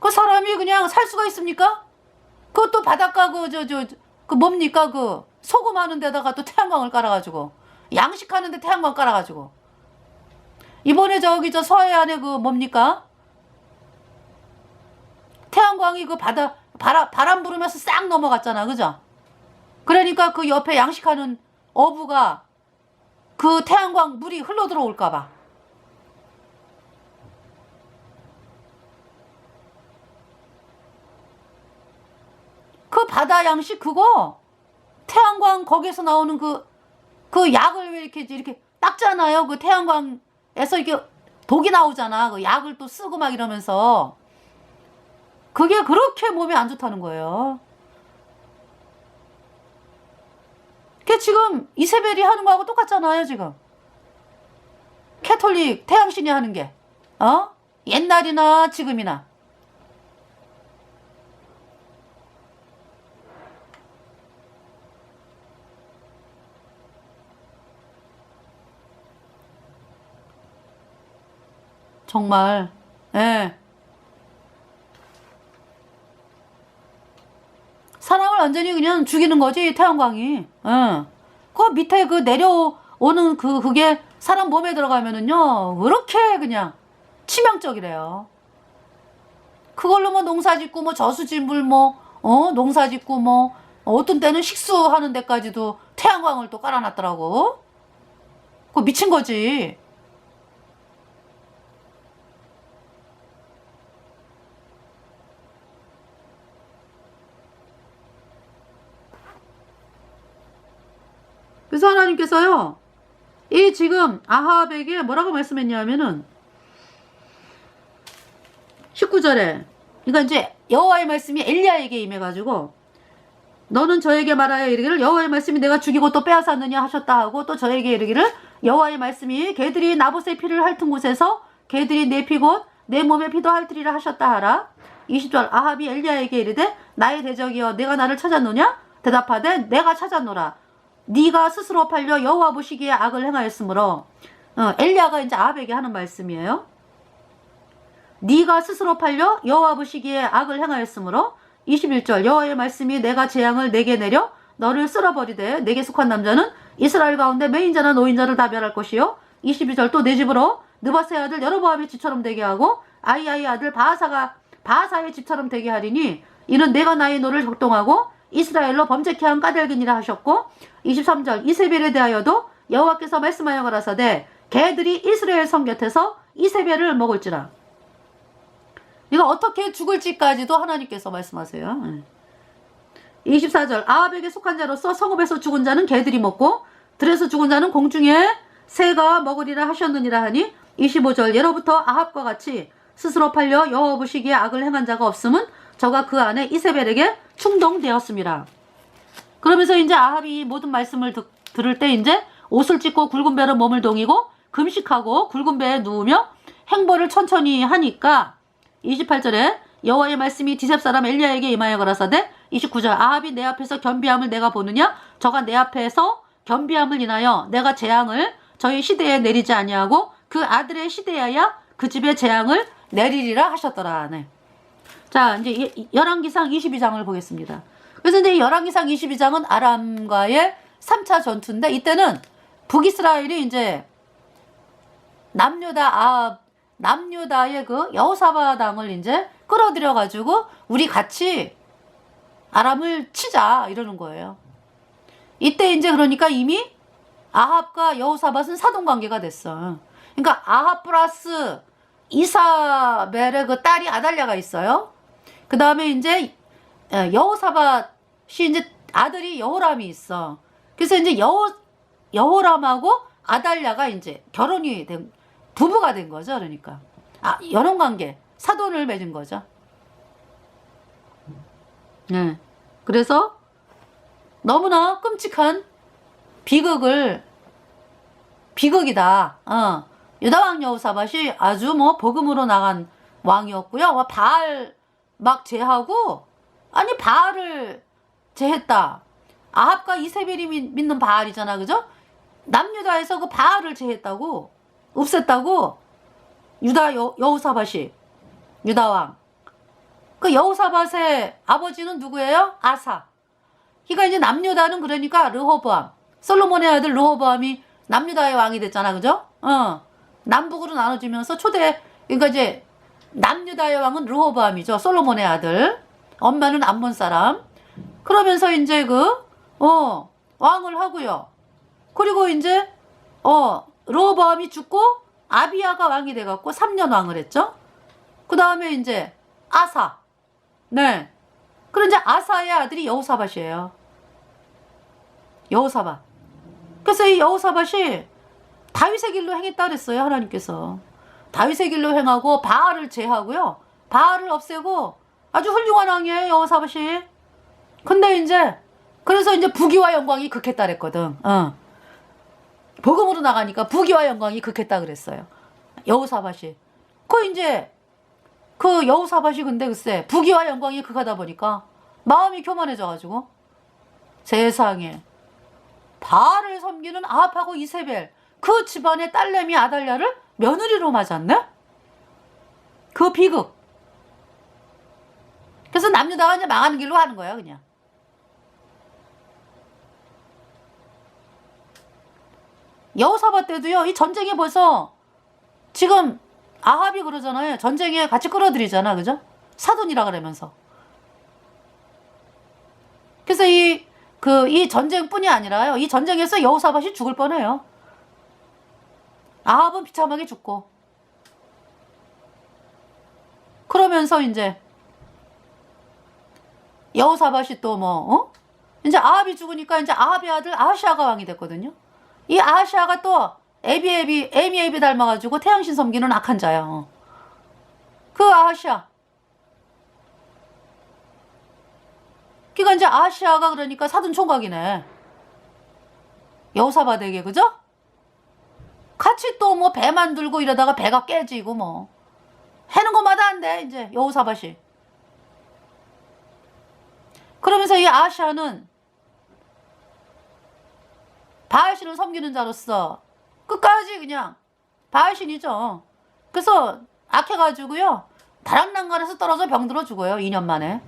그 사람이 그냥 살 수가 있습니까? 그것도 바닷가 그 뭡니까? 그 소금 하는 데다가 또 태양광을 깔아가지고. 양식하는데 태양광 깔아가지고. 이번에 저 서해안에 그 뭡니까? 태양광이 그 바람 부르면서 싹 넘어갔잖아. 그죠? 그러니까 그 옆에 양식하는 어부가 그 태양광 물이 흘러 들어올까봐. 그 바다 양식 그거 태양광 거기에서 나오는 그 약을 왜 이렇게 닦잖아요. 그 태양광에서 이게 독이 나오잖아. 그 약을 또 쓰고 막 이러면서 그게 그렇게 몸에 안 좋다는 거예요. 그게 지금 이세벨이 하는 거하고 똑같잖아요. 지금 캐톨릭 태양신이 하는 게 옛날이나 지금이나. 정말 예. 사람을 완전히 그냥 죽이는 거지 태양광이. 예. 그 밑에 그 내려오는 그게 사람 몸에 들어가면은요 그렇게 그냥 치명적이래요. 그걸로 뭐 농사짓고 뭐 저수지물 뭐 농사짓고 뭐 어떤 때는 식수하는 데까지도 태양광을 또 깔아놨더라고. 그거 미친 거지. 그래서 하나님께서요, 이 지금 아합에게 뭐라고 말씀했냐면은 19절에, 그러니까 이제 여호와의 말씀이 엘리야에게 임해가지고 너는 저에게 말하여 이르기를 여호와의 말씀이 내가 죽이고 또 빼앗았느냐 하셨다 하고, 또 저에게 이르기를 여호와의 말씀이 개들이 나봇의 피를 핥은 곳에서 개들이 내 피 곧 내 몸의 피도 핥으리라 하셨다 하라. 20절 아합이 엘리야에게 이르되 나의 대적이여 내가 나를 찾았느냐? 대답하되 내가 찾았노라. 네가 스스로 팔려 여호와 보시기에 악을 행하였으므로. 엘리야가 이제 아합에게 하는 말씀이에요. 네가 스스로 팔려 여호와 보시기에 악을 행하였으므로. 21절 여호와의 말씀이 내가 재앙을 내게 내려 너를 쓸어버리되 내게 속한 남자는 이스라엘 가운데 매인자나 노인자를 다 멸할 것이요. 22절 또 내 집으로 느바스의 아들 여로보암의 집처럼 되게 하고 아이아의 아들 바하사의 집처럼 되게 하리니 이는 내가 나의 노를 적동하고 이스라엘로 범죄케 한 까닭이니라 하셨고, 23절 이세벨에 대하여도 여호와께서 말씀하여 가라사대 개들이 이스라엘 성 곁에서 이세벨을 먹을지라. 이거 어떻게 죽을지까지도 하나님께서 말씀하세요. 24절 아합에게 속한 자로서 성읍에서 죽은 자는 개들이 먹고 들에서 죽은 자는 공중에 새가 먹으리라 하셨느니라 하니, 25절 예로부터 아합과 같이 스스로 팔려 여호와 보시기에 악을 행한 자가 없음은 저가 그 안에 이세벨에게 충동되었습니다. 그러면서 이제 아합이 모든 말씀을 들을 때 이제 옷을 찢고 굵은 배로 몸을 동이고 금식하고 굵은 배에 누우며 행보를 천천히 하니까 28절에 여호와의 말씀이 디셉 사람 엘리야에게 임하여 가라사대 29절 아합이 내 앞에서 겸비함을 내가 보느냐? 저가 내 앞에서 겸비함을 인하여 내가 재앙을 저희 시대에 내리지 아니하고 그 아들의 시대에야 그 집에 재앙을 내리리라 하셨더라. 네. 자, 이제 열왕기상 22장을 보겠습니다. 그래서 이제 열왕기상 22장은 아람과의 3차 전투인데, 이때는 북이스라엘이 이제 남유다의 그 여호사밧 왕을 이제 끌어들여 가지고 우리 같이 아람을 치자 이러는 거예요. 이때 이제 그러니까 이미 아합과 여호사밧은 사돈 관계가 됐어. 그러니까 아합 플러스 이사벨의 그 딸이 아달랴가 있어요. 그 다음에 이제 여호사밧이 이제 아들이 여호람이 있어. 그래서 이제 여호람하고 아달랴가 이제 결혼이 된, 부부가 된 거죠. 그러니까 연혼 관계, 사돈을 맺은 거죠. 네. 그래서 너무나 끔찍한 비극이다. 유다왕 여호사밧이 아주 뭐 복음으로 나간 왕이었고요. 바알 막 제하고, 아니 바알을 제했다. 아합과 이세벨이 믿는 바알이잖아, 그죠? 남유다에서 그 바알을 제했다고, 없앴다고. 여호사밧이, 유다왕. 그 여호사밧의 아버지는 누구예요? 아사. 그러니까 이제 남유다는 그러니까 르호보암, 솔로몬의 아들 르호보암이 남유다의 왕이 됐잖아, 그죠? 남북으로 나눠지면서 그러니까 이제 남유다의 왕은 르호보암이죠. 솔로몬의 아들. 엄마는 암몬 사람. 그러면서 이제 왕을 하고요. 그리고 이제 르호보암이 죽고 아비야가 왕이 돼갖고 3년 왕을 했죠. 그 다음에 이제 아사. 네. 그럼 이제 아사의 아들이 여호사밧이에요. 여호사밧. 그래서 이 여호사밧이 다윗의 길로 행했다 그랬어요. 하나님께서. 다윗의 길로 행하고 바알을 제하고요. 바알을 없애고 아주 훌륭한 왕이에요. 여호사밧이. 근데 이제 그래서 이제 부귀와 영광이 극했다 그랬거든. 복음으로 나가니까 부귀와 영광이 극했다 그랬어요. 여호사밧이. 이제 그 여호사밧이 근데 글쎄 부귀와 영광이 극하다 보니까 마음이 교만해져가지고 세상에 바알을 섬기는 아합하고 이세벨 그 집안의 딸내미 아달랴를 며느리로 맞았네? 그 비극. 그래서 남유다가 이제 망하는 길로 하는 거야 그냥. 여호사밧 때도요. 이 전쟁에 벌써 지금 아합이 그러잖아요. 전쟁에 같이 끌어들이잖아. 그죠? 사돈이라 그러면서. 그래서 이 전쟁뿐이 아니라요. 이 전쟁에서 여호사밧이 죽을 뻔해요. 아합은 비참하게 죽고. 그러면서 이제 여호사밧이 또 이제 아합이 죽으니까 이제 아합의 아들 아하시아가 왕이 됐거든요. 이 아하시아가 또 에미에비 닮아가지고 태양신 섬기는 악한 자야. 그 아하시아. 그러니까 이제 아하시아가 그러니까 사돈 총각이네. 여호사밧에게 그죠? 같이 또 배 만들고 이러다가 배가 깨지고 해는 것마다 안 돼 이제 여호사밧이. 그러면서 이 아하시아는 바알신을 섬기는 자로서 끝까지 그냥 바알신이죠. 그래서 악해가지고요. 다락난간에서 떨어져 병들어 죽어요. 2년 만에.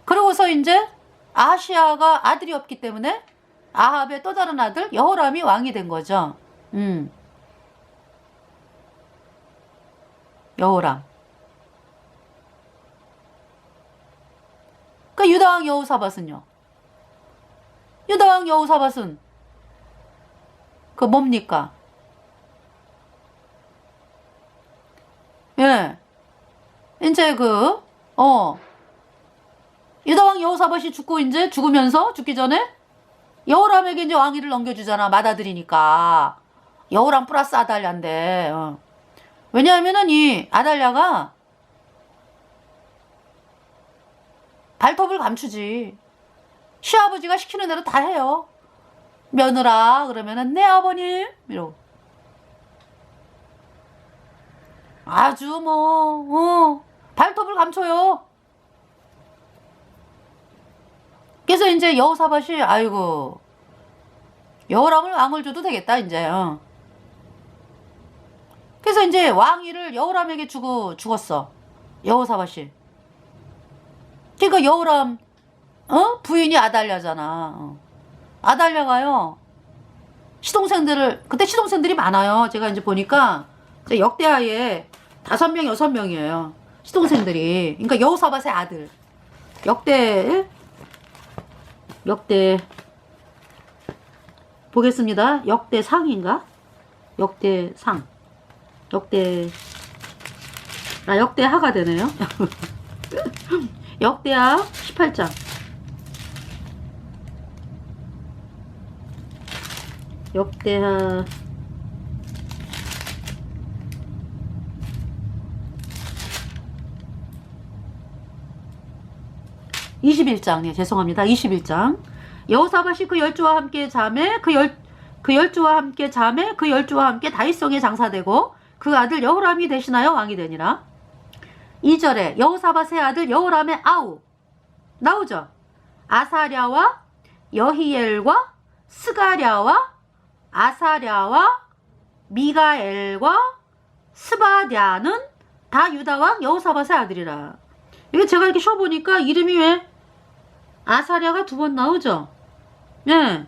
그러고서 이제 아하시아가 아들이 없기 때문에 아합의 또 다른 아들 여호람이 왕이 된 거죠. 여호람. 그 유다왕 여호사밧은요. 유다왕 여호사밧은 그 뭡니까? 예. 이제 유다왕 여호사밧이 죽고 이제 죽기 전에 여호람에게 이제 왕위를 넘겨주잖아. 맏아들이니까. 여호람 플러스 아달랴인데. 왜냐하면은 이 아달랴가 발톱을 감추지. 시아버지가 시키는 대로 다 해요. 며느라 그러면은 네 아버님 이러고 아주 발톱을 감춰요. 그래서 이제 여호사밧이 아이고 여호람을 왕을 줘도 되겠다 이제. 그래서 이제 왕위를 여호람에게 주고 죽었어. 여호사밧이. 그러니까 여호람 부인이 아달랴잖아. 아달랴가요. 그때 시동생들이 많아요. 제가 이제 보니까 역대하에 5명, 6명이에요. 시동생들이. 그러니까 여호사밧의 아들. 역대 보겠습니다. 역대상인가? 역대상. 역대하가 되네요. 역대하 18장. 역대하 21장. 네, 죄송합니다. 21장. 여호사밧이 그 열조와 함께 자매 그 열조와 함께 다윗성에 장사되고 그 아들 여호람이 대신하여 왕이 되니라. 2절에 여호사밧의 아들 여호람의 아우 나오죠. 아사랴와 여히엘과 스가랴와 아사랴와 미가엘과 스바랴는 다 유다왕 여호사밧의 아들이라. 이게 제가 이렇게 쉬어보니까 이름이 왜 아사랴가 2번 나오죠. 네.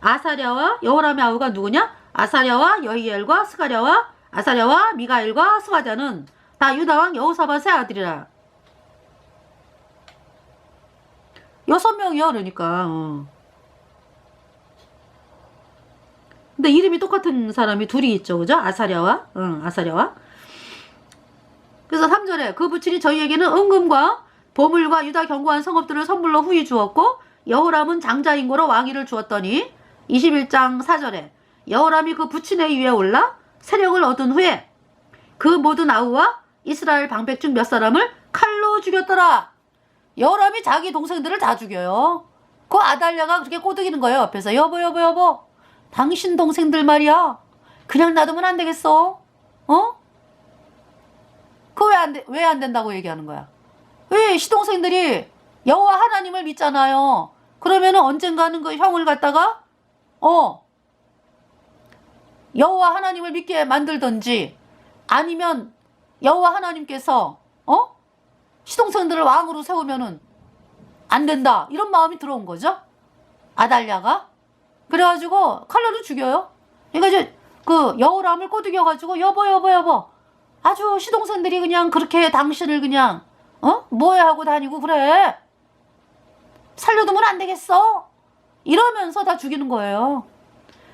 아사랴와 여호람의 아우가 누구냐? 아사랴와 여히엘과 스가랴와 아사랴와 미가엘과 스바랴는 다 유다왕 여호사밧의 아들이라. 6명이요. 그러니까 근데 이름이 똑같은 사람이 둘이 있죠. 그죠? 아사랴와. 응, 아사랴와. 그래서 3절에 그 부친이 저희에게는 은금과 보물과 유다 견고한 성읍들을 선물로 후히 주었고 여호람은 장자인 거로 왕위를 주었더니 21장 4절에 여호람이 그 부친의 위에 올라 세력을 얻은 후에 그 모든 아우와 이스라엘 방백 중 몇 사람을 칼로 죽였더라. 여호람이 자기 동생들을 다 죽여요. 그 아달랴가 그렇게 꼬드기는 거예요. 옆에서 여보 당신 동생들 말이야 그냥 놔두면 안 되겠어. 어? 그거 왜 안 된다고 얘기하는 거야? 왜 시동생들이 여호와 하나님을 믿잖아요. 그러면은 언젠가는 그 형을 갖다가 여호와 하나님을 믿게 만들든지 아니면 여호와 하나님께서 시동생들을 왕으로 세우면은 안 된다 이런 마음이 들어온 거죠. 아달랴가 그래가지고 칼로로 죽여요. 그러니까 이제 그 여호람을 꼬드겨가지고 여보 아주 시동생들이 그냥 그렇게 당신을 그냥 뭐해 하고 다니고 그래. 살려두면 안 되겠어. 이러면서 다 죽이는 거예요.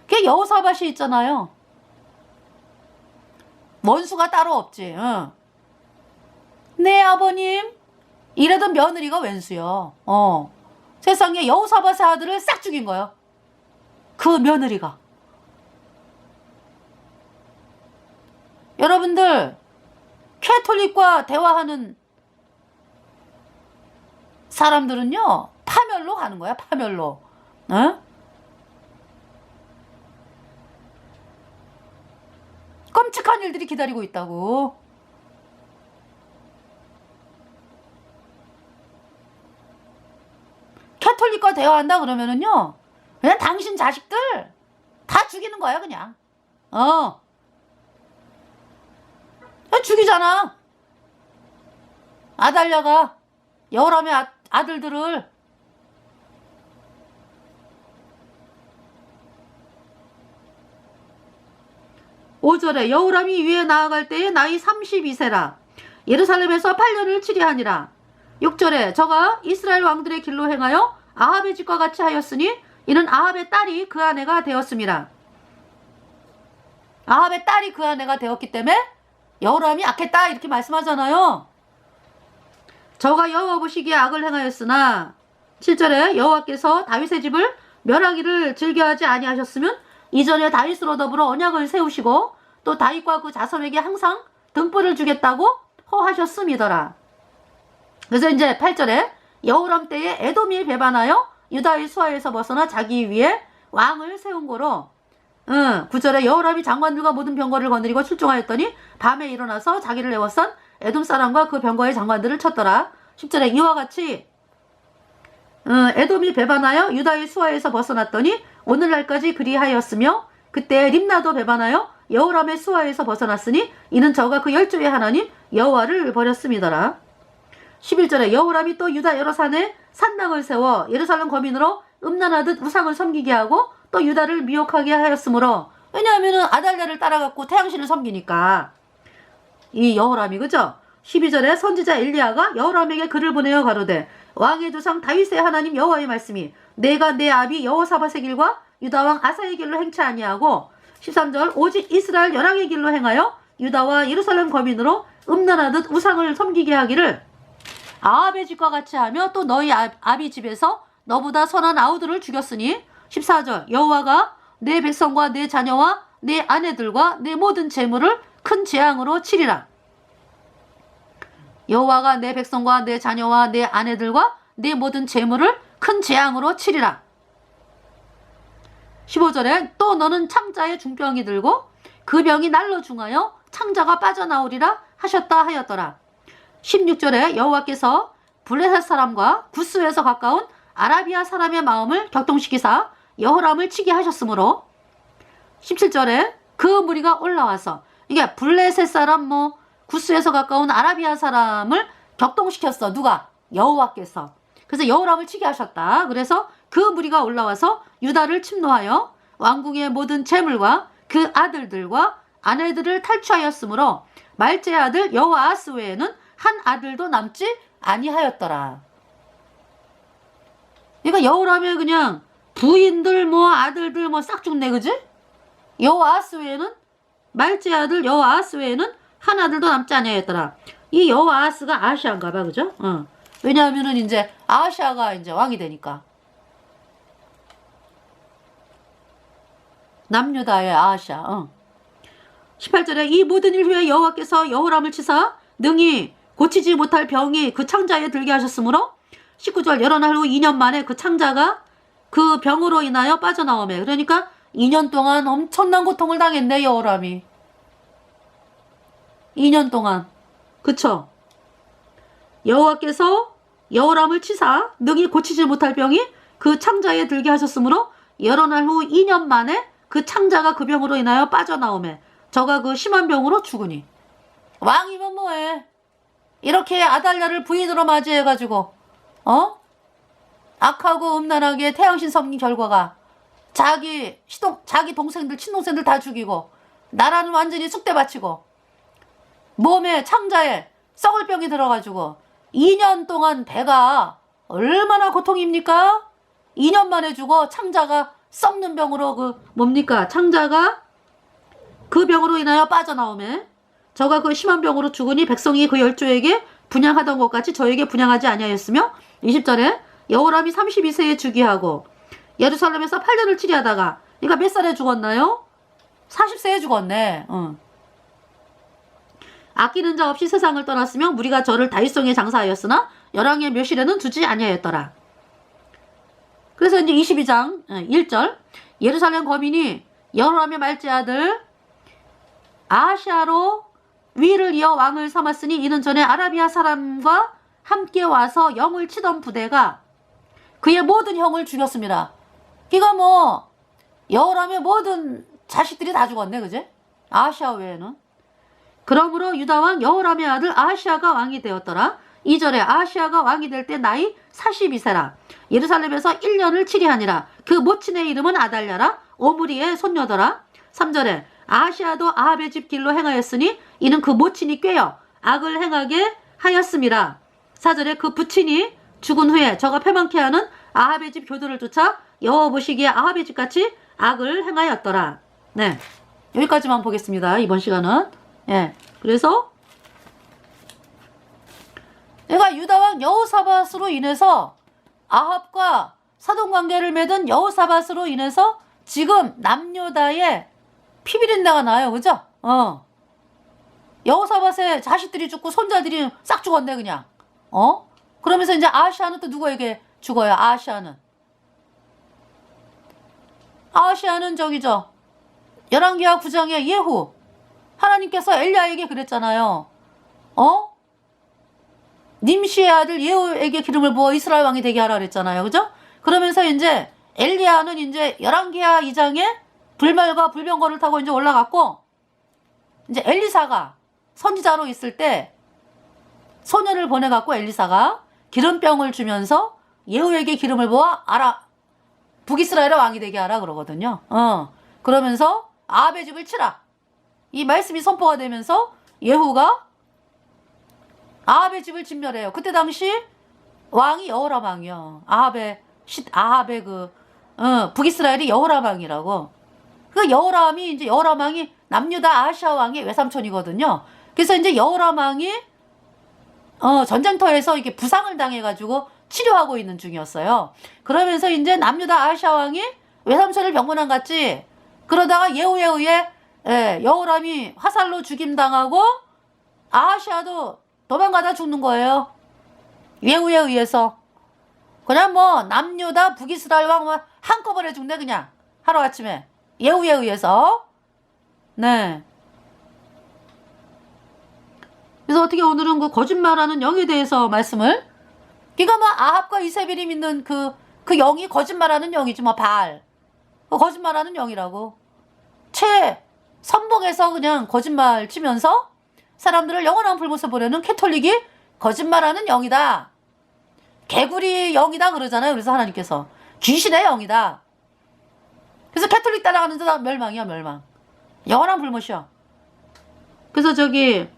그게 여호사밧이 있잖아요. 원수가 따로 없지. 응. 네 아버님. 이러던 며느리가 웬수요. 세상에 여호사밧의 아들을 싹 죽인 거예요. 그 며느리가. 여러분들 캐톨릭과 대화하는 사람들은요 파멸로 가는 거야. 파멸로. 끔찍한 일들이 기다리고 있다고. 캐톨릭과 대화한다 그러면은요 그냥 당신 자식들 다 죽이는 거야 그냥. 죽이잖아. 아달랴가 여호람의 아들들을. (5절에) 여호람이 위에 나아갈 때에 나이 32세라 예루살렘에서 8년을 치리하니라. (6절에) 저가 이스라엘 왕들의 길로 행하여 아합의 집과 같이 하였으니 이는 아합의 딸이 그 아내가 되었습니다. 아합의 딸이 그 아내가 되었기 때문에 여호람이 악했다 이렇게 말씀하잖아요. 저가 여호와 보시기에 악을 행하였으나 7절에 여호와께서 다윗의 집을 멸하기를 즐겨하지 아니하셨으면 이전에 다윗으로 더불어 언약을 세우시고 또 다윗과 그 자손에게 항상 등불을 주겠다고 호하셨음이더라. 그래서 이제 8절에 여호람 때에 에돔이 배반하여 유다의 수하에서 벗어나 자기 위에 왕을 세운 거로 9절에 여호람이 장관들과 모든 병거를 거느리고 출종하였더니 밤에 일어나서 자기를 애워싼 에돔 사람과 그 병거의 장관들을 쳤더라. 10절에 이와 같이 에돔이 배반하여 유다의 수하에서 벗어났더니 오늘날까지 그리하였으며 그때 림나도 배반하여 여호람의 수하에서 벗어났으니 이는 저가 그 열조의 하나님 여호와를 버렸음이더라. 11절에 여호람이 또 유다 여러 산에 산당을 세워 예루살렘 거민으로 음란하듯 우상을 섬기게 하고 또 유다를 미혹하게 하였으므로 왜냐하면 아달랴를 따라갔고 태양신을 섬기니까 이 여호람이 그죠? 12절에 선지자 엘리야가 여호람에게 글을 보내어 가로되 왕의 조상 다윗의 하나님 여호와의 말씀이 내가 내 아비 여호사밧의 길과 유다왕 아사의 길로 행치 아니하고 13절 오직 이스라엘 열왕의 길로 행하여 유다와 예루살렘 거민으로 음란하듯 우상을 섬기게 하기를 아합의 집과 같이 하며 또 너희 아비 집에서 너보다 선한 아우들을 죽였으니 14절 여호와가 내 백성과 내 자녀와 내 아내들과 내 모든 재물을 큰 재앙으로 치리라. 여호와가 내 백성과 내 자녀와 내 아내들과 내 모든 재물을 큰 재앙으로 치리라. 15절에 또 너는 창자에 중병이 들고 그 병이 날로 중하여 창자가 빠져나오리라 하셨다 하였더라. 16절에 여호와께서 블레셋 사람과 구스에서 가까운 아라비아 사람의 마음을 격동시키사 여호람을 치게 하셨으므로 17절에 그 무리가 올라와서 이게 블레셋 사람 구스에서 가까운 아라비아 사람을 격동시켰어. 누가? 여호와께서. 그래서 여호람을 치게 하셨다. 그래서 그 무리가 올라와서 유다를 침노하여 왕궁의 모든 재물과 그 아들들과 아내들을 탈취하였으므로 말제의 아들 여호아스 외에는 한 아들도 남지 아니하였더라. 그러니까 여호람의 그냥 부인들 아들들 싹 죽네. 그지? 여호아하스 외에는 말제 아들 여호아하스 외에는 한 아들도 남지 아니하였더라. 이 여호아하스가 아하시아인가 봐. 그죠? 왜냐하면은 이제 아하시아가 이제 왕이 되니까. 남유다의 아하시아. 18절에 이 모든 일 후에 여호와께서 여호람을 치사 능히 고치지 못할 병이 그 창자에 들게 하셨으므로 19절 여러 날 후 2년 만에 그 창자가 그 병으로 인하여 빠져나오매. 그러니까 2년 동안 엄청난 고통을 당했네 여호람이. 2년 동안. 그쵸? 여호와께서 여호람을 치사 능히 고치지 못할 병이 그 창자에 들게 하셨으므로 여러 날 후 2년 만에 그 창자가 그 병으로 인하여 빠져나오매. 저가 그 심한 병으로 죽으니. 왕이면 뭐해? 이렇게 아달랴를 부인으로 맞이해가지고 악하고 음란하게 태양신 섬긴 결과가 자기 동생들 친동생들 다 죽이고 나라는 완전히 쑥대밭이고 몸에 창자에 썩을 병이 들어가지고 2년 동안 배가 얼마나 고통입니까? 2년 만에 죽어 창자가 썩는 병으로 창자가 그 병으로 인하여 빠져나오매. 저가 그 심한 병으로 죽으니 백성이 그 열조에게 분양하던 것 같이 저에게 분양하지 아니하였으며 20절에 여호람이 32세에 즉위하고 예루살렘에서 8년을 치리하다가 그러니까 몇 살에 죽었나요? 40세에 죽었네. 아끼는 자 없이 세상을 떠났으며 무리가 저를 다윗성에 장사하였으나 열왕의 묘실에는 두지 아니하였더라. 그래서 이제 22장 1절 예루살렘 거민이 여호람의 말제 아들 아하시아로 위를 이어 왕을 삼았으니 이는 전에 아라비아 사람과 함께 와서 영을 치던 부대가 그의 모든 형을 죽였습니다. 그러니까 뭐 여호람의 모든 자식들이 다 죽었네. 그제? 아하시아 외에는. 그러므로 유다왕 여호람의 아들 아하시아가 왕이 되었더라. 2절에 아하시아가 왕이 될 때 나이 42세라. 예루살렘에서 1년을 치리하니라. 그 모친의 이름은 아달랴라. 오므리의 손녀더라. 3절에 아하시아도 아합의 집 길로 행하였으니 이는 그 모친이 꾀어 악을 행하게 하였음이라. 4절에 그 부친이 죽은 후에 저가 패망케 하는 아합의 집 교도를 쫓아 여호와 보시기에 아합의 집같이 악을 행하였더라. 네, 여기까지만 보겠습니다. 이번 시간은. 예, 그래서 내가 유다왕 여호사밧으로 인해서 아합과 사돈관계를 맺은 여호사밧으로 인해서 지금 남유다에 피비린내가 나요. 그죠? 여호사밧의 자식들이 죽고 손자들이 싹 죽었네 그냥. 그러면서 이제 아하시아는 또 누구에게 죽어요? 아하시아는 저기죠. 열왕기하 9장의 예후. 하나님께서 엘리야에게 그랬잖아요. 님시의 아들 예후에게 기름을 부어 이스라엘 왕이 되게 하라 그랬잖아요. 그죠? 그러면서 이제 엘리야는 이제 열왕기하 2장에 불말과 불병거를 타고 이제 올라갔고, 이제 엘리사가 선지자로 있을 때 소년을 보내갖고 엘리사가 기름병을 주면서 예후에게 기름을 부어 북이스라엘의 왕이 되게 하라 그러거든요. 그러면서 아합의 집을 치라. 이 말씀이 선포가 되면서 예후가 아합의 집을 진멸해요. 그때 당시 왕이 여호람 왕이요. 아합의 북이스라엘이 여호람 왕이라고. 그 여호람 왕이 남유다 아하시아 왕의 외삼촌이거든요. 그래서 이제 여호람 왕이 전쟁터에서 이렇게 부상을 당해가지고 치료하고 있는 중이었어요. 그러면서 이제 남유다 아하시아 왕이 외삼촌을 병문안 갔지. 그러다가 예후에 의해 여호람이 화살로 죽임당하고 아하시아도 도망가다 죽는 거예요. 예후에 의해서. 그냥 뭐 남유다 북이스라엘 왕 한꺼번에 죽네 그냥 하루아침에. 예후에 의해서. 네. 그래서 어떻게 오늘은 그 거짓말하는 영에 대해서 말씀을. 그러니까 뭐 아합과 이세벨이 믿는 그 영이 거짓말하는 영이지 뭐 바알. 거짓말하는 영이라고. 선봉에서 그냥 거짓말 치면서 사람들을 영원한 불못에 보내는 캐톨릭이 거짓말하는 영이다. 개구리 영이다 그러잖아요. 그래서 하나님께서 귀신의 영이다. 그래서 캐톨릭 따라가는 자다 멸망이야 멸망. 영원한 불못이야. 그래서 여기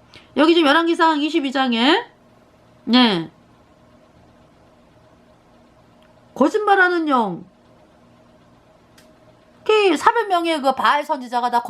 지금 열왕기상 22장에 네 거짓말하는 영 그 400명의 그 바알 선지자가 다